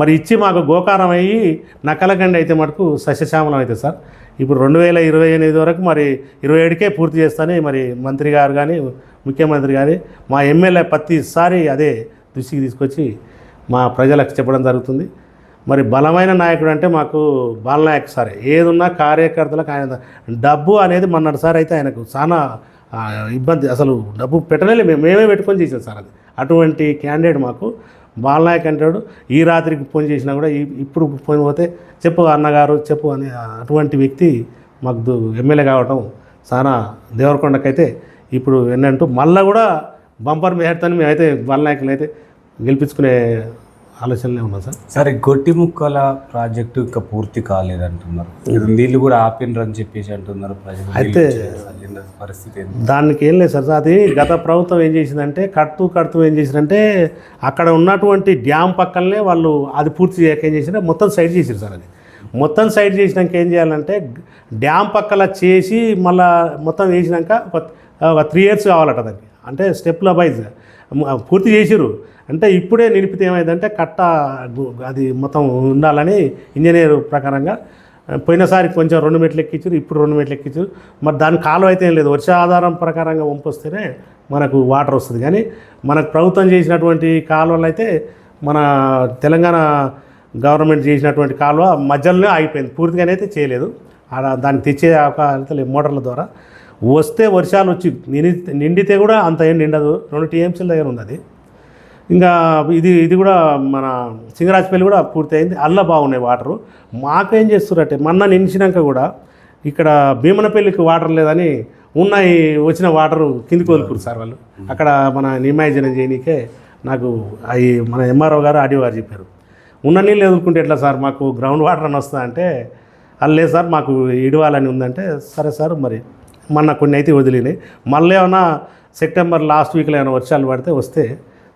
మరి ఇచ్చి మాకు గోకారం అయ్యి నకలగండి అయితే మటుకు సస్యశ్యామలం అవుతుంది సార్. ఇప్పుడు 2028 వరకు మరి 27కే పూర్తి చేస్తానని మరి మంత్రి గారు కానీ ముఖ్యమంత్రి కానీ మా ఎమ్మెల్యే ప్రతిసారి అదే దృష్టికి తీసుకొచ్చి మా ప్రజలకు చెప్పడం జరుగుతుంది. మరి బలమైన నాయకుడు అంటే మాకు బాలనాయక్ సార్. ఏదున్నా కార్యకర్తలకు ఆయన డబ్బు అనేది మొన్నటిసారి అయితే ఆయనకు చాలా ఇబ్బంది, అసలు డబ్బు పెట్టలే, మేమే పెట్టుకొని చేసాం సార్. అది అటువంటి క్యాండిడేట్ మాకు బాలనాయక్ అంటాడు. ఈ రాత్రికి ఫోన్ చేసినా కూడా ఇప్పుడు ఫోన్ పోతే చెప్పు అన్నగారు చెప్పు అని అటువంటి వ్యక్తి మాకు ఎమ్మెల్యే కావటం చాలా దేవరకొండకైతే ఇప్పుడు ఏంటంటూ మళ్ళీ కూడా బంపర్ మెహర్తో మేమైతే బాలనాయకులు అయితే గెలిపించుకునే ఆలోచనలే ఉన్నాం సార్. సరే, గొట్టిముక్కల ప్రాజెక్టు ఇంకా పూర్తి కాలేదంటున్నారు, నీళ్ళు కూడా ఆపినరని చెప్పేసి అంటున్నారు ప్రజలు. అయితే పరిస్థితి దానికి ఏం లేదు సార్. అది గత ప్రభుత్వం ఏం చేసిందంటే కడుతూ ఏం చేసిందంటే అక్కడ ఉన్నటువంటి డ్యామ్ పక్కనే వాళ్ళు అది పూర్తి చేయక ఏం చేసినా మొత్తం సైడ్ చేసారు సార్. అది మొత్తం సైడ్ చేసినాక ఏం చేయాలంటే డ్యామ్ పక్కల చేసి మళ్ళీ మొత్తం వేసినాక ఒక 3 years కావాలట దానికి. అంటే స్టెప్ల వైజ్ పూర్తి చేసిరు. అంటే ఇప్పుడే నిలిపితే ఏమైందంటే కట్ట అది మొత్తం ఉండాలని ఇంజనీర్ ప్రకారంగా పోయినసారి కొంచెం 2 మెట్లు ఎక్కించారు, ఇప్పుడు 2 మెట్లు ఎక్కించారు. మరి దాని కాలువ అయితే ఏం లేదు, వర్ష ఆధారం ప్రకారంగా వంపొస్తేనే మనకు వాటర్ వస్తుంది. కానీ మనకు ప్రభుత్వం చేసినటువంటి కాలువలు అయితే మన తెలంగాణ గవర్నమెంట్ చేసినటువంటి కాలువ మధ్యలోనే ఆగిపోయింది, పూర్తిగానైతే చేయలేదు. దాన్ని తెచ్చే అవకాశం మోటార్ల ద్వారా వస్తే వర్షాలు వచ్చి నిండితే కూడా అంత ఏం నిండదు. 2 TMCల దగ్గర ఉంది అది. ఇంకా ఇది కూడా మన సింగరాజపల్లి కూడా పూర్తి అయింది, అల్ల బాగున్నాయి వాటరు. మాకేం చేస్తున్నారంటే మొన్న నించినాక కూడా ఇక్కడ భీమనపల్లికి వాటర్ లేదని ఉన్నాయి వచ్చిన వాటరు కిందికి వదులుకురు సార్ వాళ్ళు. అక్కడ మన నిమార్జన చేయనీకే నాకు అవి మన ఎంఆర్ఓ గారు ఆర్డీఓ గారు చెప్పారు, ఉన్న నీళ్ళు వదులుకుంటే ఎట్లా సార్ మాకు గ్రౌండ్ వాటర్ అని వస్తుందా అంటే లేదు సార్ మాకు ఇడవాలని ఉందంటే సరే సార్ మరి మొన్న కొన్ని అయితే వదిలినాయి. మళ్ళీ ఏమైనా సెప్టెంబర్ లాస్ట్ వీక్లో ఏమైనా వర్షాలు పడితే వస్తే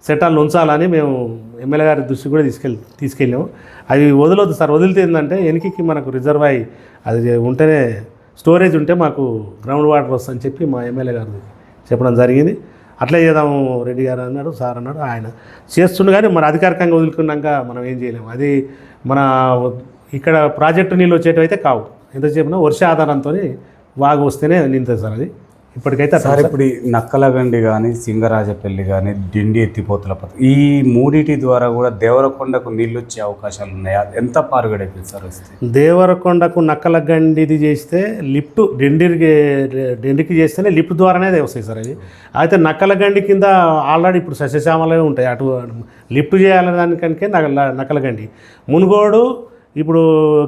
సెటాలు ఉంచాలని మేము ఎమ్మెల్యే గారి దృష్టికి కూడా తీసుకెళ్ళాము. అవి వదలొద్దు సార్, వదిలితే ఏంటంటే వెనక్కి మనకు రిజర్వాయ్ అది ఉంటేనే స్టోరేజ్ ఉంటే మాకు గ్రౌండ్ వాటర్ వస్తుందని చెప్పి మా ఎమ్మెల్యే గారు చెప్పడం జరిగింది. అట్లే చేద్దాము రెడ్డి గారు అన్నాడు, సార్ అన్నాడు, ఆయన చేస్తుండే. కానీ మరి అధికారికంగా వదులుకున్నాక మనం ఏం చేయలేము. అది మన ఇక్కడ ప్రాజెక్టు నీళ్ళు వచ్చేటివి అయితే కావు, ఎంత చెప్పినా వర్ష ఆధారంతో వాగు వస్తేనే నింతుంది సార్. అది ఇప్పటికైతే సార్ ఇప్పుడు నక్కలగండి కానీ సింగరాజపల్లి కానీ డిండి ఎత్తిపోతల పథకం ఈ మూడిటి ద్వారా కూడా దేవరకొండకు నీళ్ళు వచ్చే అవకాశాలు ఉన్నాయా? ఎంత పారుగడైపోయింది సార్ వస్తే? దేవరకొండకు నక్కలగండిది చేస్తే లిఫ్ట్ డిండికి చేస్తేనే లిఫ్ట్ ద్వారానే వస్తాయి సార్. అది అయితే నక్కలగండి కింద ఆల్రెడీ ఇప్పుడు సస్యశ్యామలే ఉంటాయి. అటు లిఫ్ట్ చేయాలనే దానికనికే నక్కలగండి, మునుగోడు ఇప్పుడు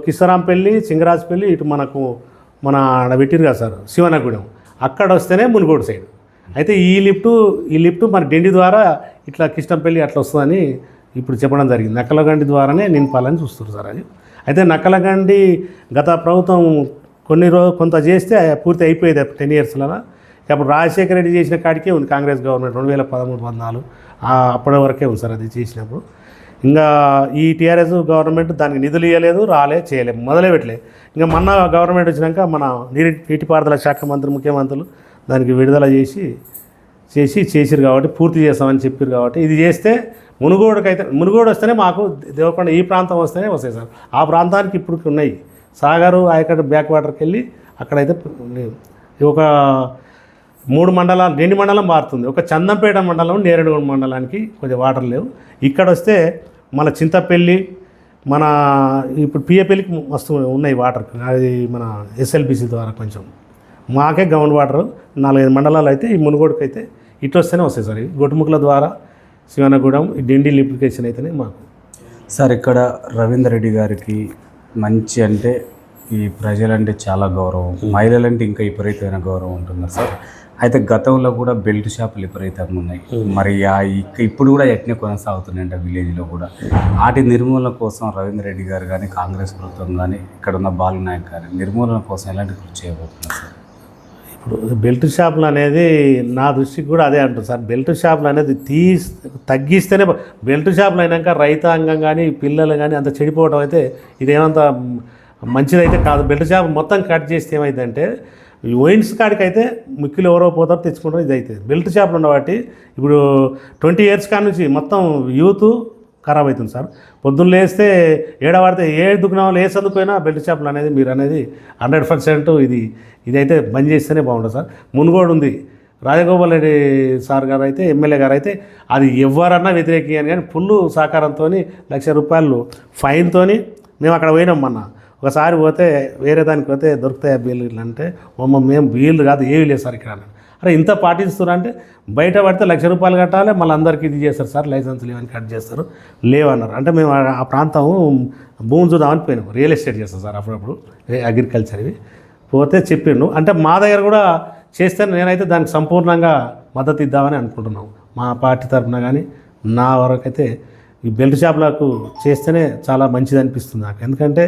కిసరాంపల్లి సింగరాజపల్లి ఇటు మన ఆడ పెట్టిరు కదా సార్ శివనగూడెం, అక్కడ వస్తేనే మునుగోడు సైడ్. అయితే ఈ లిఫ్ట్ మన డిండి ద్వారా ఇట్లా కిష్టంపల్లి అట్లా వస్తుందని ఇప్పుడు చెప్పడం జరిగింది. నక్కలగండి ద్వారానే నింపాలని చూస్తున్నారు సార్ అది. అయితే నక్కలగండి గత ప్రభుత్వం కొంత చేస్తే పూర్తి అయిపోయేది 10 ఇయర్స్లో. అప్పుడు రాజశేఖర రెడ్డి చేసిన కాడికే ఉంది కాంగ్రెస్ గవర్నమెంట్ 2013-14 అప్పటి వరకే ఉంది సార్ అది చేసినప్పుడు. ఇంకా ఈ టీఆర్ఎస్ గవర్నమెంట్ దానికి నిధులు ఇవ్వలేదు, చేయలేదు, మొదలే పెట్టలేదు. ఇంకా మొన్న గవర్నమెంట్ వచ్చినాక మన నీటిపారుదల శాఖ మంత్రి ముఖ్యమంత్రులు దానికి విడుదల చేసిరు కాబట్టి పూర్తి చేస్తామని చెప్పారు. కాబట్టి ఇది చేస్తే మునుగోడు వస్తేనే మాకు దేవకొండ ఈ ప్రాంతం వస్తేనే వస్తాయి సార్. ఆ ప్రాంతానికి ఇప్పుడు ఉన్నాయి సాగరు ఆయకట్టు బ్యాక్ వాటర్కి వెళ్ళి అక్కడైతే ఒక 3 మండలాలు 2 మండలం మారుతుంది. ఒక చందంపేట మండలం నేరేడుగొండ మండలానికి కొంచెం వాటర్ లేవు. ఇక్కడ వస్తే మన చింతపల్లి మన ఇప్పుడు పిఏపల్లికి మస్తు ఉన్నాయి వాటర్, అది మన ఎస్ఎల్బిసి ద్వారా కొంచెం మాకే గ్రౌండ్ వాటర్ 4-5 మండలాలు అయితే ఈ మునుగోడుకు అయితే ఇటు వస్తేనే వస్తాయి సార్. గొట్టుముక్కల ద్వారా శివనగూడెం ఈ డిండి లిప్లికేషన్ అయితేనే మాకు. సార్ ఇక్కడ రవీందర్ రెడ్డి గారికి మంచి అంటే ఈ ప్రజలంటే చాలా గౌరవం, మహిళలంటే ఇంకా విపరీతమైన గౌరవం ఉంటుంది సార్. అయితే గతంలో కూడా బెల్ట్ షాపులు విపరీతంగా ఉన్నాయి, మరి ఇప్పుడు కూడా ఎట్నే కొనసాగుతున్నాయంట విలేజ్లో కూడా. వాటి నిర్మూలన కోసం రవీందర్ రెడ్డి గారు కానీ కాంగ్రెస్ ప్రభుత్వం కానీ ఇక్కడ ఉన్న బాలునాయక్ గారు నిర్మూలన కోసం ఎలాంటి కృషి చేయబోతున్నారు సార్? ఇప్పుడు బెల్ట్ షాపులు అనేది నా దృష్టికి కూడా అదే అంటుంది సార్. బెల్ట్ షాపులు అనేది తగ్గిస్తేనే బెల్ట్ షాపులు అయినాక రైతాంగం కానీ పిల్లలు కానీ అంత చెడిపోవడం అయితే ఇదేమంత మంచిదైతే కాదు. బెల్ట్ షాప్ మొత్తం కట్ చేస్తే ఏమైందంటే వైన్స్ కాడికి అయితే ముఖ్యులు ఎవరో పోతారో తెచ్చుకుంటారో ఇది అవుతుంది. బెల్ట్ షాపులు ఉన్నవాటి ఇప్పుడు 20 ఇయర్స్ కాడ నుంచి మొత్తం యూత్ ఖరాబ్ అవుతుంది సార్. పొద్దున్న లేస్తే ఏడవాడితే దుకుణంలో ఏ చదువుకుపోయినా బెల్ట్ షాపులు అనేది మీరు అనేది 100% ఇదైతే బంద్ చేస్తేనే బాగుంటుంది సార్. మునుగోడు ఉంది, రాజగోపాల్ రెడ్డి సార్ గారు అయితే ఎమ్మెల్యే గారు అయితే అది ఎవరన్నా వ్యతిరేకియని కానీ ఫుల్ సహకారంతో ₹1,00,000 ఫైన్తో మేము అక్కడ పోయినాం. మొన్న ఒకసారి పోతే వేరే దానికి పోతే దొరుకుతాయి బిల్లు ఇట్లా అంటే మేము బిల్లు కాదు ఏవి లేదు సార్ ఇక్కడ. అరే ఇంత పాటిస్తున్నారు అంటే బయట పడితే ₹1,00,000 కట్టాలి, మళ్ళీ అందరికీ ఇది చేస్తారు సార్, లైసెన్స్ లేవని కట్ చేస్తారు లేవన్నారు. అంటే మేము ఆ ప్రాంతం భూమి చూద్దామని పోయినాం, రియల్ ఎస్టేట్ చేస్తాం సార్ అప్పుడప్పుడు అగ్రికల్చర్ ఇవి పోతే చెప్పిండు. అంటే మా దగ్గర కూడా చేస్తే నేనైతే దానికి సంపూర్ణంగా మద్దతు ఇద్దామని అనుకుంటున్నాం మా పార్టీ తరఫున. కానీ నా వరకైతే ఈ బెల్ట్ షాపులకు చేస్తేనే చాలా మంచిది అనిపిస్తుంది నాకు. ఎందుకంటే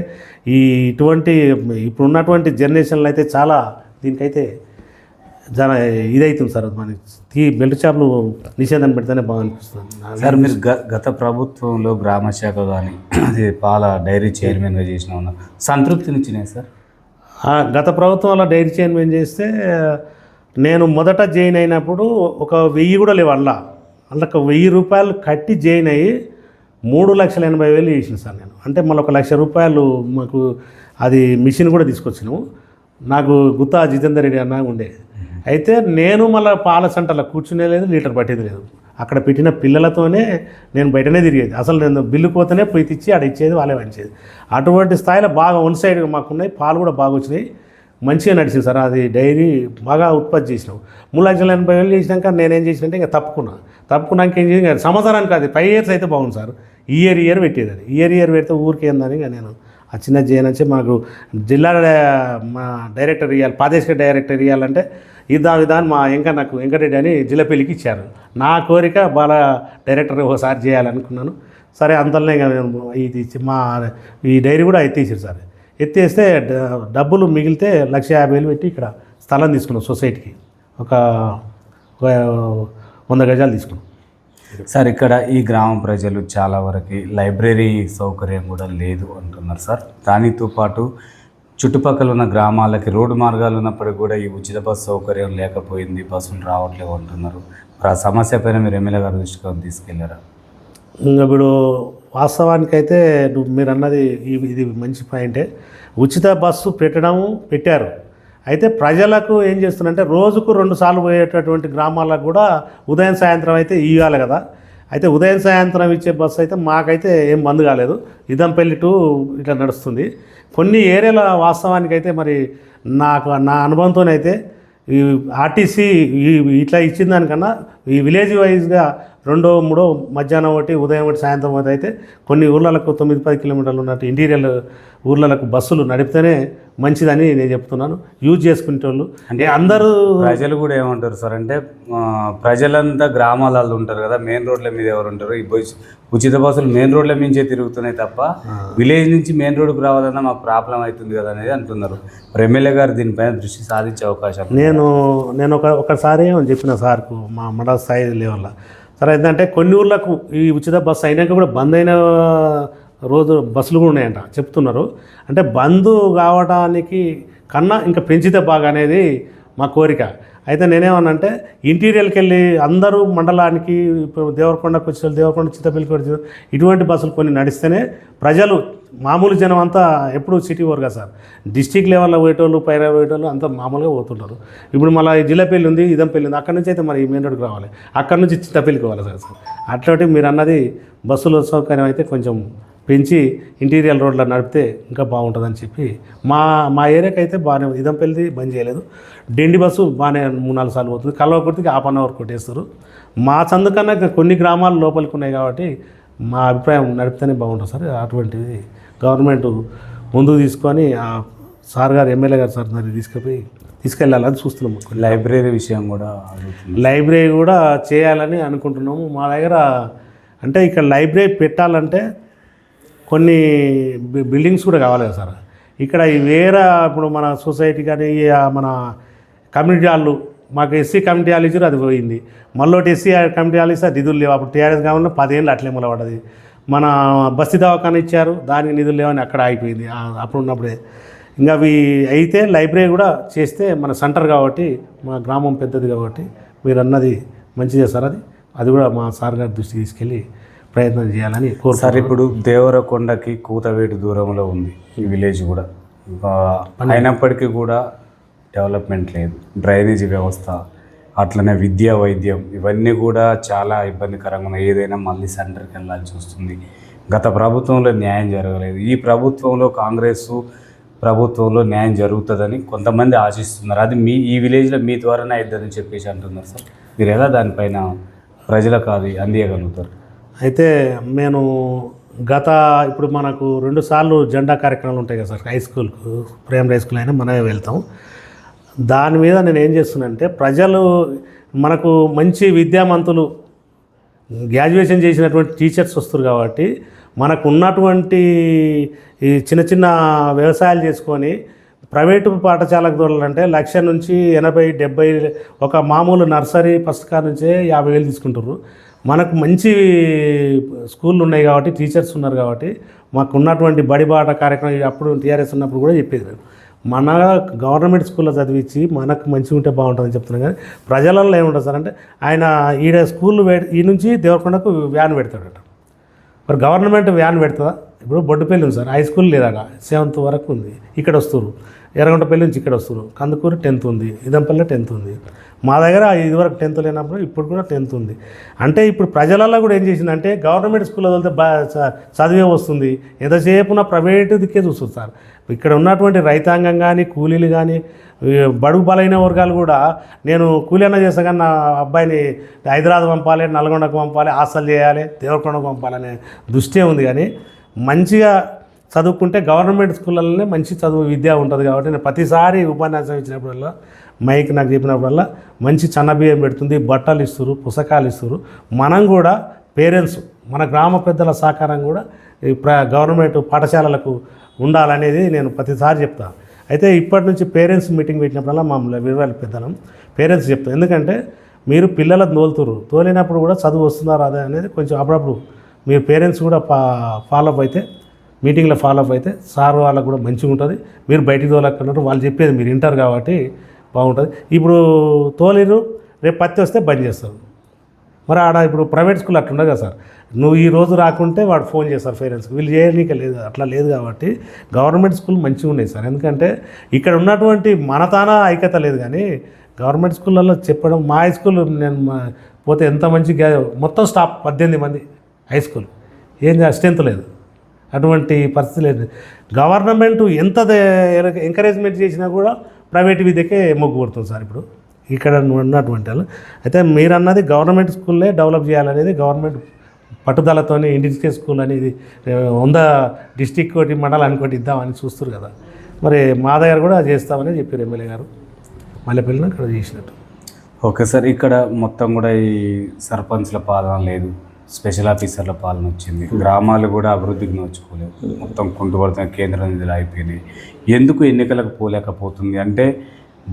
ఇప్పుడు ఉన్నటువంటి జనరేషన్లో అయితే చాలా దీనికైతే చాలా ఇదవుతుంది సార్. మనకి బెల్ట్ షాపులు నిషేధం పెడితేనే బాగా అనిపిస్తుంది సార్. మీరు గత ప్రభుత్వంలో గ్రామ శాఖ కానీ అది పాల డైరీ చైర్మన్గా చేసిన ఉన్నారు, సంతృప్తినిచ్చినాయి సార్? గత ప్రభుత్వంలో డైరీ చైర్మన్ చేస్తే నేను మొదట జాయిన్ అయినప్పుడు ఒక 1000 కూడా లేవు అందులో ₹1,000 కట్టి జాయిన్ అయ్యి 3,80,000 చేసిన సార్ నేను. అంటే మళ్ళీ ₹1,00,000 మాకు అది మిషన్ కూడా తీసుకొచ్చినాము. నాకు గుత్తా జితేందర్ రెడ్డి అన్న ఉండే. అయితే నేను మళ్ళీ పాల సెంటర్లో కూర్చునే లేదు, లీటర్ పట్టేది లేదు. అక్కడ పెట్టిన పిల్లలతోనే నేను బయటనే తిరిగేది. అసలు నేను బిల్లు పోతేనే పోయి తెచ్చి ఆడ ఇచ్చేది, వాళ్ళే వంచేది. అటువంటి స్థాయిలో బాగా వన్ సైడ్గా మాకున్నాయి. పాలు కూడా బాగా వచ్చినాయి, మంచిగా నడిచింది సార్. అది డైరీ బాగా ఉత్పత్తి చేసినాం. 3,80,000 చేసినాక నేనేం చేసినంటే ఇంకా తప్పుకున్నాక ఏం చేసి సంవత్సరానికి అది 5 ఇయర్స్ అయితే బాగుంది సార్. ఇయర్ పెట్టేది. అది ఇయర్ పెడితే ఊరికే ఏందని ఇక నేను ఆ చిన్న చేయనొచ్చి మాకు జిల్లా మా డైరెక్టర్ ఇవ్వాలి, ప్రాదేశిక డైరెక్టర్ ఇవ్వాలంటే విధాన్ని మా వెంకటరెడ్డి అని జిల్లపల్లికి ఇచ్చారు. నా కోరిక బాగా డైరెక్టర్ ఒకసారి చేయాలనుకున్నాను. సరే అంతలోనే ఇక ఇది ఈ డైరీ కూడా ఎత్తేసారు సార్. ఎత్తేస్తే డబ్బులు మిగిలితే ₹1,50,000 పెట్టి ఇక్కడ స్థలం తీసుకున్నాం సొసైటీకి. ఒక 100 గజాలు తీసుకున్నాం సార్. ఇక్కడ ఈ గ్రామ ప్రజలు చాలా వరకు లైబ్రరీ సౌకర్యం కూడా లేదు అంటున్నారు సార్. దానితో పాటు చుట్టుపక్కల ఉన్న గ్రామాలకి రోడ్డు మార్గాలు ఉన్నప్పటికీ కూడా ఈ ఉచిత బస్సు సౌకర్యం లేకపోయింది, బస్సులు రావట్లేవు అంటున్నారు. ఆ సమస్య పైన మీరు ఎమ్మెల్యే గారి దృష్టికి తీసుకెళ్లారా? ఇప్పుడు వాస్తవానికైతే మీరు అన్నది ఇది మంచి పాయింటే. ఉచిత బస్సు పెట్టారు. అయితే ప్రజలకు ఏం చేస్తున్నారంటే రోజుకు 2 సార్లు పోయేటటువంటి గ్రామాలకు కూడా ఉదయం సాయంత్రం అయితే ఇవ్వాలి కదా. అయితే ఉదయం సాయంత్రం ఇచ్చే బస్సు అయితే మాకైతే ఏం బంద్ కాలేదు. ఇదంపల్లి టు ఇట్లా నడుస్తుంది. కొన్ని ఏరియాల వాస్తవానికైతే మరి నా అనుభవంతోనైతే ఈ ఆర్టీసీ ఇట్లా ఇచ్చిన దానికన్నా ఈ విలేజ్ వైజ్గా 2, 3 మధ్యాహ్నం ఒకటి, ఉదయం ఒకటి, సాయంత్రం ఒకటి అయితే కొన్ని ఊర్లకు 9-10 కిలోమీటర్లు ఉన్నట్టు ఇంటీరియల్ ఊర్లకు బస్సులు నడిపితేనే మంచిదని నేను చెప్తున్నాను. యూజ్ చేసుకునేటోళ్ళు అంటే అందరూ ప్రజలు కూడా ఏమంటారు సార్ అంటే ప్రజలంతా గ్రామాలలో ఉంటారు కదా, మెయిన్ రోడ్ల మీద ఎవరు ఉంటారు, ఈ ఉచిత బస్సులు మెయిన్ రోడ్ల మించే తిరుగుతున్నాయి తప్ప విలేజ్ నుంచి మెయిన్ రోడ్డుకు రావాలన్నా మాకు ప్రాబ్లం అవుతుంది కదా అనేది అంటున్నారు. మరి ఎమ్మెల్యే గారు దీనిపైన దృష్టి సాధించే అవకాశం నేను ఒకసారి చెప్పిన సార్కు మా మండల స్థాయి లెవెల్లో, సరే ఏంటంటే కొన్ని ఊర్లకు ఈ ఉచిత బస్సు అయినాక కూడా బంద్ అయిన రోజు బస్సులు కూడా ఉన్నాయంట చెప్తున్నారు. అంటే బంద్ కావడానికి కన్నా ఇంకా పెంచితే బాగా అనేది మా కోరిక. అయితే నేనేమన్నంటే ఇంటీరియర్కి వెళ్ళి అందరూ మండలానికి ఇప్పుడు దేవరకొండకు వచ్చే దేవరకొండ, చిత్తపల్లికి వచ్చి ఇటువంటి బస్సులు కొన్ని నడిస్తేనే ప్రజలు మామూలు జనం అంతా ఎప్పుడు సిటీ పోరు కదా సార్, డిస్టిక్ లెవెల్లో పోయేటోళ్ళు, పైన పోయేటోళ్ళు అంతా మామూలుగా పోతుంటారు. ఇప్పుడు మళ్ళీ జిల్లాపల్లి ఉంది, ఇదంపల్లి ఉంది, అక్కడి నుంచి అయితే మరి మెయిన్ రోడ్కి రావాలి, అక్కడి నుంచి చిత్తపల్లికి పోవాలి సార్. అట్లాంటి మీరు అన్నది బస్సుల సౌకర్యం అయితే కొంచెం పెంచి ఇంటీరియర్ రోడ్లో నడిపితే ఇంకా బాగుంటుందని చెప్పి మా ఏరియాకి అయితే బాగానే, ఇదంపల్లిది బంద్ చేయలేదు. డెండి బస్సు బాగానే 3-4 సార్లు పోతుంది, కల్వకుర్తికి హాఫ్ అన్ అవర్ కొట్టేస్తారు. మా చందు కన్నా కొన్ని గ్రామాలు లోపలికి ఉన్నాయి కాబట్టి మా అభిప్రాయం నడిపితేనే బాగుంటుంది సార్. అటువంటిది గవర్నమెంట్ ముందుకు తీసుకొని సార్ గారు, ఎమ్మెల్యే గారు సార్ మరి తీసుకెళ్ళాలని చూస్తున్నాము. లైబ్రరీ విషయం కూడా లైబ్రరీ కూడా చేయాలని అనుకుంటున్నాము. మా దగ్గర అంటే ఇక్కడ లైబ్రరీ పెట్టాలంటే కొన్ని బిల్డింగ్స్ కూడా కావాలి కదా సార్. ఇక్కడ వేరే ఇప్పుడు మన సొసైటీ కానీ మన కమ్యూనిటీ హాళ్ళు, మాకు ఎస్సీ కమ్యూనిటీ హాల్ ఇచ్చారు, అది పోయింది. మళ్ళీ ఎస్సీ కమ్యూనిటీ హాల్ ఇస్తే నిధులు లేవు. అప్పుడు టీఆర్ఎస్ కావాలన్నా 10 ఏళ్ళు అట్లే మొలబడ్డది. మన బస్తీ దవాఖాన ఇచ్చారు, దానికి నిధులు లేవని అక్కడ ఆగిపోయింది అప్పుడు ఉన్నప్పుడే. ఇంకా అవి అయితే లైబ్రరీ కూడా చేస్తే మన సెంటర్ కాబట్టి, మా గ్రామం పెద్దది కాబట్టి మీరు అన్నది మంచి చేస్తారు. అది కూడా మా సార్ గారి దృష్టికి తీసుకెళ్ళి ప్రయత్నం చేయాలని కోరుతారు. సార్ ఇప్పుడు దేవరకొండకి కూతవేటు దూరంలో ఉంది ఈ విలేజ్ కూడా, అయినప్పటికీ కూడా డెవలప్మెంట్ లేదు. డ్రైనేజీ వ్యవస్థ, అట్లనే విద్య, వైద్యం ఇవన్నీ కూడా చాలా ఇబ్బందికరంగా ఉన్నాయి. ఏదైనా మళ్ళీ సెంటర్కి వెళ్ళాల్సి వస్తుంది. గత ప్రభుత్వంలో న్యాయం జరగలేదు, ఈ ప్రభుత్వంలో కాంగ్రెస్ ప్రభుత్వంలో న్యాయం జరుగుతుందని కొంతమంది ఆశిస్తున్నారు. అది ఈ విలేజ్లో మీ ద్వారానే అవుతుందని చెప్పేసి అంటున్నారు సార్. మీరు ఎలా దానిపైన ప్రజలకు అది అందియగలుగుతారు? అయితే నేను ఇప్పుడు మనకు 2 సార్లు జెండా కార్యక్రమాలు ఉంటాయి కదా సార్, హై స్కూల్కు, ప్రైమరీ స్కూల్ అయినా మనమే వెళ్తాం. దాని మీద నేను ఏం చేస్తున్నానంటే ప్రజలు మనకు మంచి విద్యావంతులు గ్రాడ్యుయేషన్ చేసినటువంటి టీచర్స్ వస్తారు కాబట్టి మనకు ఉన్నటువంటి ఈ చిన్న వ్యవసాయాలు చేసుకొని ప్రైవేటు పాఠశాలకు దూరాలంటే 1,00,000 నుంచి 80-70 ఒక మామూలు నర్సరీ ఫస్ట్ కార్ నుంచే 50,000 తీసుకుంటారు. మనకు మంచి స్కూళ్ళు ఉన్నాయి కాబట్టి, టీచర్స్ ఉన్నారు కాబట్టి మాకు ఉన్నటువంటి బడిబాట కార్యక్రమం అప్పుడు టీఆర్ఎస్ ఉన్నప్పుడు కూడా చెప్పేది నేను, మన గవర్నమెంట్ స్కూల్లో చదివించి మనకు మంచిగా ఉంటే బాగుంటుందని చెప్తున్నాను. కానీ ప్రజలలో ఏముంటుంది సార్ అంటే ఆయన ఈడ స్కూల్ ఈ నుంచి దేవరకొండకు వ్యాన్ పెడతాడట. మరి గవర్నమెంట్ వ్యాన్ పెడుతుందా? ఇప్పుడు బొడ్డుపల్లి ఉంది సార్, హై స్కూల్ లేదాక 7th వరకు ఉంది, ఇక్కడ వస్తారు. ఎర్రగొండపల్లి నుంచి ఇక్కడ వస్తారు. కందుకూరు 10th ఉంది, ఇదంపల్లి 10th ఉంది. మా దగ్గర ఇదివరకు 10th లేనప్పుడు ఇప్పుడు కూడా 10th ఉంది. అంటే ఇప్పుడు ప్రజలలో కూడా ఏం చేసిందంటే గవర్నమెంట్ స్కూల్లో వెళ్తే చదివే వస్తుంది, ఎంతసేపు నా ప్రైవేటు దిక్కే చూస్తుంది సార్. ఇక్కడ ఉన్నటువంటి రైతాంగం కానీ, కూలీలు కానీ, బడుగు బలైన వర్గాలు కూడా నేను కూలీ అన్న చేస్తా కానీ నా అబ్బాయిని హైదరాబాద్ పంపాలి, నల్గొండకు పంపాలి, హాస్టల్ చేయాలి, దేవరకొండకు పంపాలనే దృష్టి ఉంది. కానీ మంచిగా చదువుకుంటే గవర్నమెంట్ స్కూళ్ళలోనే మంచి చదువు విద్య ఉంటుంది కాబట్టి నేను ప్రతిసారి ఉపన్యాసం ఇచ్చినప్పుడల్లా మైక్ నాకు చెప్పినప్పుడల్లా మంచి బియ్యం పెడుతుంది, బట్టలు ఇస్తారు, పుస్తకాలు ఇస్తారు. మనం కూడా పేరెంట్స్, మన గ్రామ పెద్దల సహకారం కూడా గవర్నమెంట్ పాఠశాలలకు ఉండాలనేది నేను ప్రతిసారి చెప్తాను. అయితే ఇప్పటి నుంచి పేరెంట్స్ మీటింగ్ పెట్టినప్పుడల్లా మమ్మల్ని వివరాలు పెద్దలం పేరెంట్స్ చెప్తాం. ఎందుకంటే మీరు పిల్లలను తోలినప్పుడు కూడా చదువు వస్తుందా రాదా అనేది కొంచెం అప్పుడప్పుడు మీరు పేరెంట్స్ కూడా ఫాలోఅప్ అయితే, మీటింగ్లో ఫాలోఅప్ అయితే సార్ వాళ్ళకు కూడా మంచిగా ఉంటుంది. మీరు బయటికి తోలక్కన్నారు, వాళ్ళు చెప్పేది మీరు వింటారు కాబట్టి బాగుంటుంది. ఇప్పుడు తోలిరు, రేపు పత్తి వస్తే బంద్ చేస్తారు. మరి ఆడ ఇప్పుడు ప్రైవేట్ స్కూల్ అట్లా ఉండదు కదా సార్, నువ్వు ఈ రోజు రాకుంటే వాడు ఫోన్ చేస్తారు పేరెంట్స్కి, వీళ్ళు చేయనీక లేదు, అట్లా లేదు. కాబట్టి గవర్నమెంట్ స్కూల్ మంచిగా ఉన్నాయి సార్. ఎందుకంటే ఇక్కడ ఉన్నటువంటి మనతానా ఐక్యత లేదు. కానీ గవర్నమెంట్ స్కూళ్ళల్లో చెప్పడం, మా హై స్కూల్ నేను పోతే ఎంత మంచి మొత్తం స్టాఫ్ 18 మంది హై స్కూల్, ఏం స్ట్రెంత్ లేదు, అటువంటి పరిస్థితి లేదు. గవర్నమెంట్ ఎంత ఎంకరేజ్మెంట్ చేసినా కూడా ప్రైవేట్ విద్యకే మొగ్గు కొడుతుంది సార్ ఇప్పుడు ఇక్కడ ఉన్నటువంటి వాళ్ళు. అయితే మీరు అన్నది గవర్నమెంట్ స్కూల్లే డెవలప్ చేయాలనేది గవర్నమెంట్ పట్టుదలతోనే ఇండిజినల్ స్కూల్ అనేది 100 డిస్టిక్ కోటి మండలానికి ఒకటి ఇద్దామని చూస్తారు కదా. మరి మా దగ్గర కూడా చేస్తామని చెప్పారు ఎమ్మెల్యే గారు. మల్లెపల్లిని అక్కడ చేసినట్టు. ఓకే సార్, ఇక్కడ మొత్తం కూడా ఈ సర్పంచ్ల పాలన లేదు, స్పెషల్ ఆఫీసర్ల పాలన వచ్చింది, గ్రామాలు కూడా అభివృద్ధికి నోచుకోలేదు, మొత్తం కుంటుపడుతున్న కేంద్ర నిధులు అయిపోయినాయి. ఎందుకు ఎన్నికలకు పోలేకపోతుంది అంటే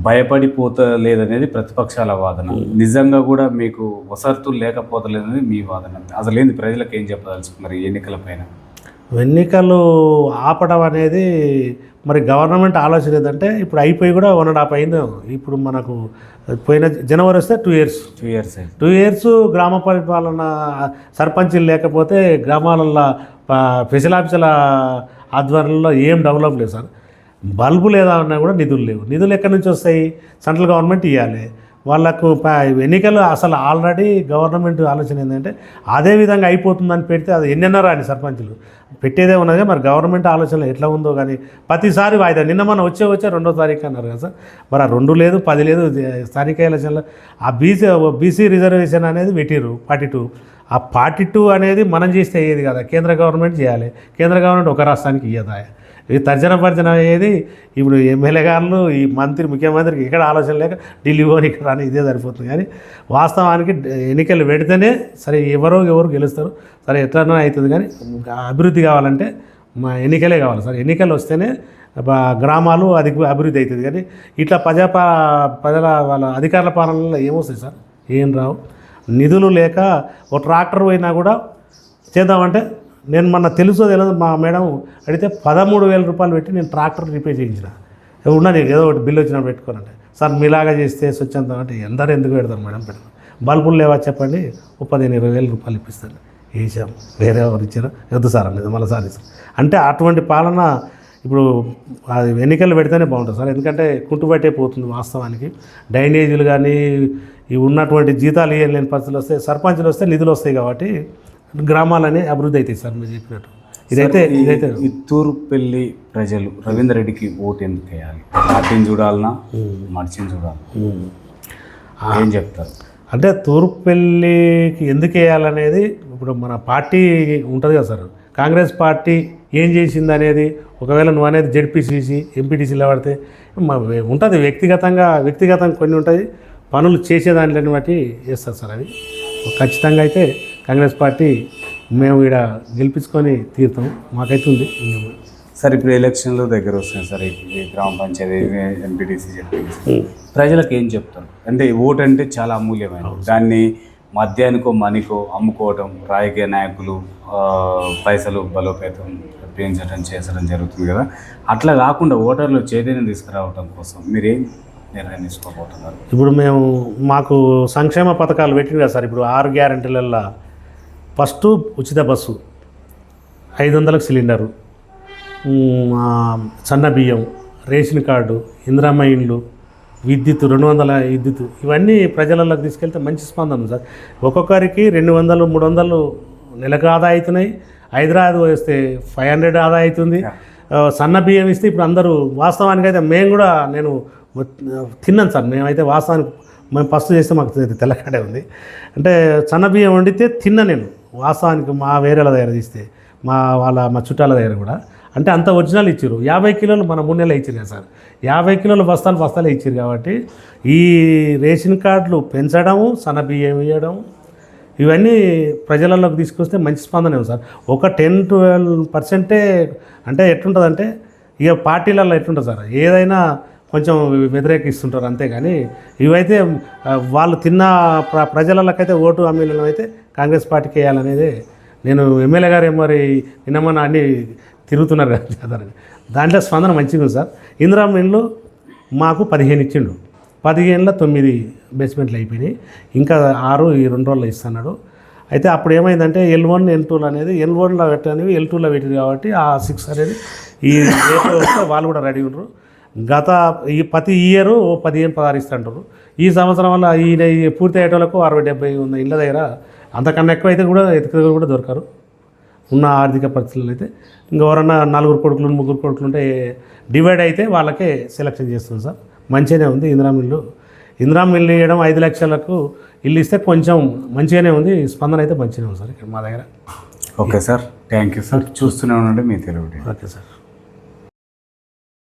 భయపడిపోతలేదనేది ప్రతిపక్షాల వాదన. నిజంగా కూడా మీకు వసతులు లేకపోతలేదనేది మీ వాదన. అసలు ఏంది ప్రజలకు ఏం చెప్పదలుచుకున్నారు ఎన్నికల పైన? ఎన్నికలు ఆపడం అనేది మరి గవర్నమెంట్ ఆలోచన ఏదంటే ఇప్పుడు అయిపోయి కూడా 1.5 అయింది. ఇప్పుడు మనకు పోయిన జనవరి వస్తే 2 ఇయర్స్ 2 ఇయర్స్ గ్రామ పరిపాలన సర్పంచులు లేకపోతే గ్రామాలలో స్పెషల్ ఆఫీసుల ఆధ్వర్యంలో ఏం డెవలప్ లేదు సార్. బల్బు లేదా అన్నా కూడా నిధులు లేవు. నిధులు ఎక్కడి నుంచి వస్తాయి? సెంట్రల్ గవర్నమెంట్ ఇవ్వాలి వాళ్ళకు. ఎన్నికలు అసలు ఆల్రెడీ గవర్నమెంట్ ఆలోచన ఏంటంటే అదే విధంగా అయిపోతుందని పెడితే అది ఎన్నెన్నో రాని సర్పంచులు పెట్టేదే ఉన్నది. మరి గవర్నమెంట్ ఆలోచన ఎట్లా ఉందో కానీ ప్రతిసారి వాయిదా. నిన్న మనం వచ్చే 2వ తారీఖు అన్నారు కదా సార్. మరి ఆ 2 లేదు 10 లేదు స్థానిక ఎలక్షన్లో ఆ బీసీ రిజర్వేషన్ అనేది పెట్టిరు 42. ఆ 42 అనేది మనం చేస్తే అయ్యేది కదా, కేంద్ర గవర్నమెంట్ చేయాలి. కేంద్ర గవర్నమెంట్ ఒక రాష్ట్రానికి ఇయ్యదా? ఇది తర్జన భర్జన అయ్యేది. ఇప్పుడు ఎమ్మెల్యే గారు ఈ ముఖ్యమంత్రికి ఇక్కడ ఆలోచన లేక ఢిల్లీ పోని ఇక్కడ అని ఇదే సరిపోతుంది. కానీ వాస్తవానికి ఎన్నికలు పెడితేనే సరే ఎవరు గెలుస్తారు, సరే ఎట్లనో అవుతుంది. కానీ అభివృద్ధి కావాలంటే మా ఎన్నికలే కావాలి సార్. ఎన్నికలు వస్తేనే గ్రామాలు అభివృద్ధి అవుతుంది. కానీ ఇట్లా ప్రజల వాళ్ళ అధికారుల పాలనలో ఏమొస్తాయి సార్? ఏం రావు. నిధులు లేక ఒక ట్రాక్టర్ పోయినా కూడా చేద్దామంటే నేను మొన్న తెలుసో తెలియదు మా మేడం అడిగితే 13,000 రూపాయలు పెట్టి నేను ట్రాక్టర్ రిపేర్ చేయించిన. ఉన్నా నీకు ఏదో ఒకటి బిల్లు వచ్చినప్పుడు పెట్టుకోనంటే సార్ మీలాగా చేస్తే స్వచ్ఛందం అంటే ఎందరూ ఎందుకు పెడతారు మేడం? పెడతాను. బల్బులు లేవా చెప్పండి, 15,000-20,000 రూపాయలు ఇప్పిస్తాను. వేసాం. వేరే ఎవరు ఇచ్చారో వద్దు సార్ అనేది మళ్ళీ సార్ ఇస్తాం. అంటే అటువంటి పాలన ఇప్పుడు అది ఎన్నికలు పెడితేనే బాగుంటుంది సార్. ఎందుకంటే కుంటుబట్టే పోతుంది వాస్తవానికి. డ్రైనేజీలు కానీ ఇవి ఉన్నటువంటి జీతాలు ఇవ్వలేని పరిస్థితులు వస్తాయి. సర్పంచులు వస్తే నిధులు వస్తాయి కాబట్టి గ్రామాలనే అభివృద్ధి అవుతాయి సార్ మీరు చెప్పినట్టు. ఇదైతే తూర్పుపల్లి ప్రజలు రవీందర్ రెడ్డికి ఓటు ఎందుకు వేయాలి? పార్టీని చూడాలన్నా మనిషిని చూడాలి, ఏం చెప్తారు? అంటే తూర్పుపల్లికి ఎందుకు వేయాలనేది ఇప్పుడు మన పార్టీ ఉంటుంది కదా సార్. కాంగ్రెస్ పార్టీ ఏం చేసింది అనేది ఒకవేళ నువ్వు అనేది జెడ్పీసీసీ ఎంపీటీసీలో పడితే ఉంటుంది. వ్యక్తిగతంగా కొన్ని ఉంటుంది, పనులు చేసేదానిని బట్టి చేస్తారు సార్. అది ఖచ్చితంగా అయితే కాంగ్రెస్ పార్టీ మేము ఇక్కడ గెలిపించుకొని తీరుతాం. మాకైతే ఉంది సార్. ఇప్పుడు ఎలక్షన్లు దగ్గర వస్తున్నాయి సార్. ఈ గ్రామ పంచాయతీ ఎంపీటీసీ జెడ్పీటీసీ ప్రజలకు ఏం చెప్తారు? అంటే ఓటు అంటే చాలా అమూల్యమైనది. దాన్ని మద్యానికో మనీకో అమ్ముకోవడం, రాజకీయ నాయకులు పైసలు బలోపేతం చేసడం జరుగుతుంది కదా. అట్లా కాకుండా ఓటర్లు చైతన్యం తీసుకురావడం కోసం మీరేం నిర్ణయం తీసుకోబోతున్నారు? ఇప్పుడు మాకు సంక్షేమ పథకాలు పెట్టింది కదా సార్. ఇప్పుడు 6 గ్యారెంటీలల్లో ఫస్ట్ ఉచిత బస్సు, 500లకు సిలిండరు, సన్న బియ్యం, రేషన్ కార్డు, ఇందిరమ్మ ఇండ్లు, విద్యుత్ 200 విద్యుత్, ఇవన్నీ ప్రజలలోకి తీసుకెళ్తే మంచి స్పందన ఉంది సార్. ఒక్కొక్కరికి 200, 300 నెలకు ఆదా అవుతున్నాయి. హైదరాబాద్ వస్తే 500 ఆదా అవుతుంది. సన్న బియ్యం ఇస్తే ఇప్పుడు అందరూ వాస్తవానికి అయితే నేను తిన్నాను సార్. మేమైతే వాస్తవానికి మేము ఫస్ట్ చేస్తే మాకు తెల్లకాడే ఉంది. అంటే సన్న బియ్యం వండితే తిన్నా నేను వాస్తవానికి. మా వేరేల దగ్గర తీస్తే మా చుట్టాల దగ్గర కూడా అంటే అంత ఒరిజినల్ ఇచ్చారు. 50 కిలోలు మన 3 నెలలు ఇచ్చారు కదా సార్. 50 కిలోలు బస్తాలు ఇచ్చారు. కాబట్టి ఈ రేషన్ కార్డులు పెంచడము, సన్న బియ్యం ఇవ్వడం, ఇవన్నీ ప్రజలలోకి తీసుకొస్తే మంచి స్పందన ఉంది సార్. ఒక 10-12% అంటే ఎట్లుంటుందంటే ఇక పార్టీలలో ఎట్లుంటుంది సార్, ఏదైనా కొంచెం వ్యతిరేకిస్తుంటారు అంతేగాని ఇవైతే వాళ్ళు తిన్న ప్రజలకైతే ఓటు అమ్మేలను అయితే కాంగ్రెస్ పార్టీకి వేయాలనేది. నేను ఎమ్మెల్యే గారు మరి నిన్నమన్నా అన్నీ తిరుగుతున్నారు కదా, దాంట్లో స్పందన మంచిగా ఉంది సార్. ఇందిరమ్మ ఇండ్లు మాకు 15 ఇచ్చిండు. 15లో 9 బేస్మెంట్లు అయిపోయినాయి. ఇంకా 6 ఈ 2 రోజుల్లో ఇస్తున్నాడు. అయితే అప్పుడు ఏమైందంటే L1 L2 అనేది L1లో పెట్టనివి L2లో పెట్టింది కాబట్టి ఆ 6 అనేది ఈ రేట్లో వస్తే వాళ్ళు కూడా రెడీ ఉండరు. ప్రతి ఇయర్ 15-16 ఇస్తుంటారు. ఈ సంవత్సరం వల్ల ఈయన పూర్తి అయ్యేటోళ్ళకు 60-70 ఉన్న ఇళ్ళ దగ్గర అంతకన్నా ఎక్కువ అయితే కూడా కూడా దొరకరు ఉన్న ఆర్థిక పరిస్థితులు. అయితే ఇంకెవరన్నా 4 కొడుకులు 3 కొడుకులు ఉంటే డివైడ్ అయితే వాళ్ళకే సెలెక్షన్ చేస్తుంది సార్. మంచిగానే ఉంది. ఇందిరా మిల్లు ఇవ్వడం 5 లక్షలకు ఇల్లు ఇస్తే కొంచెం మంచిగానే ఉంది. స్పందన అయితే మంచిగానే ఉంది సార్ ఇక్కడ మా దగ్గర. Okay sir, thank you sir. చూస్తూనే ఉండండి మీ తెలుగు. Okay sir.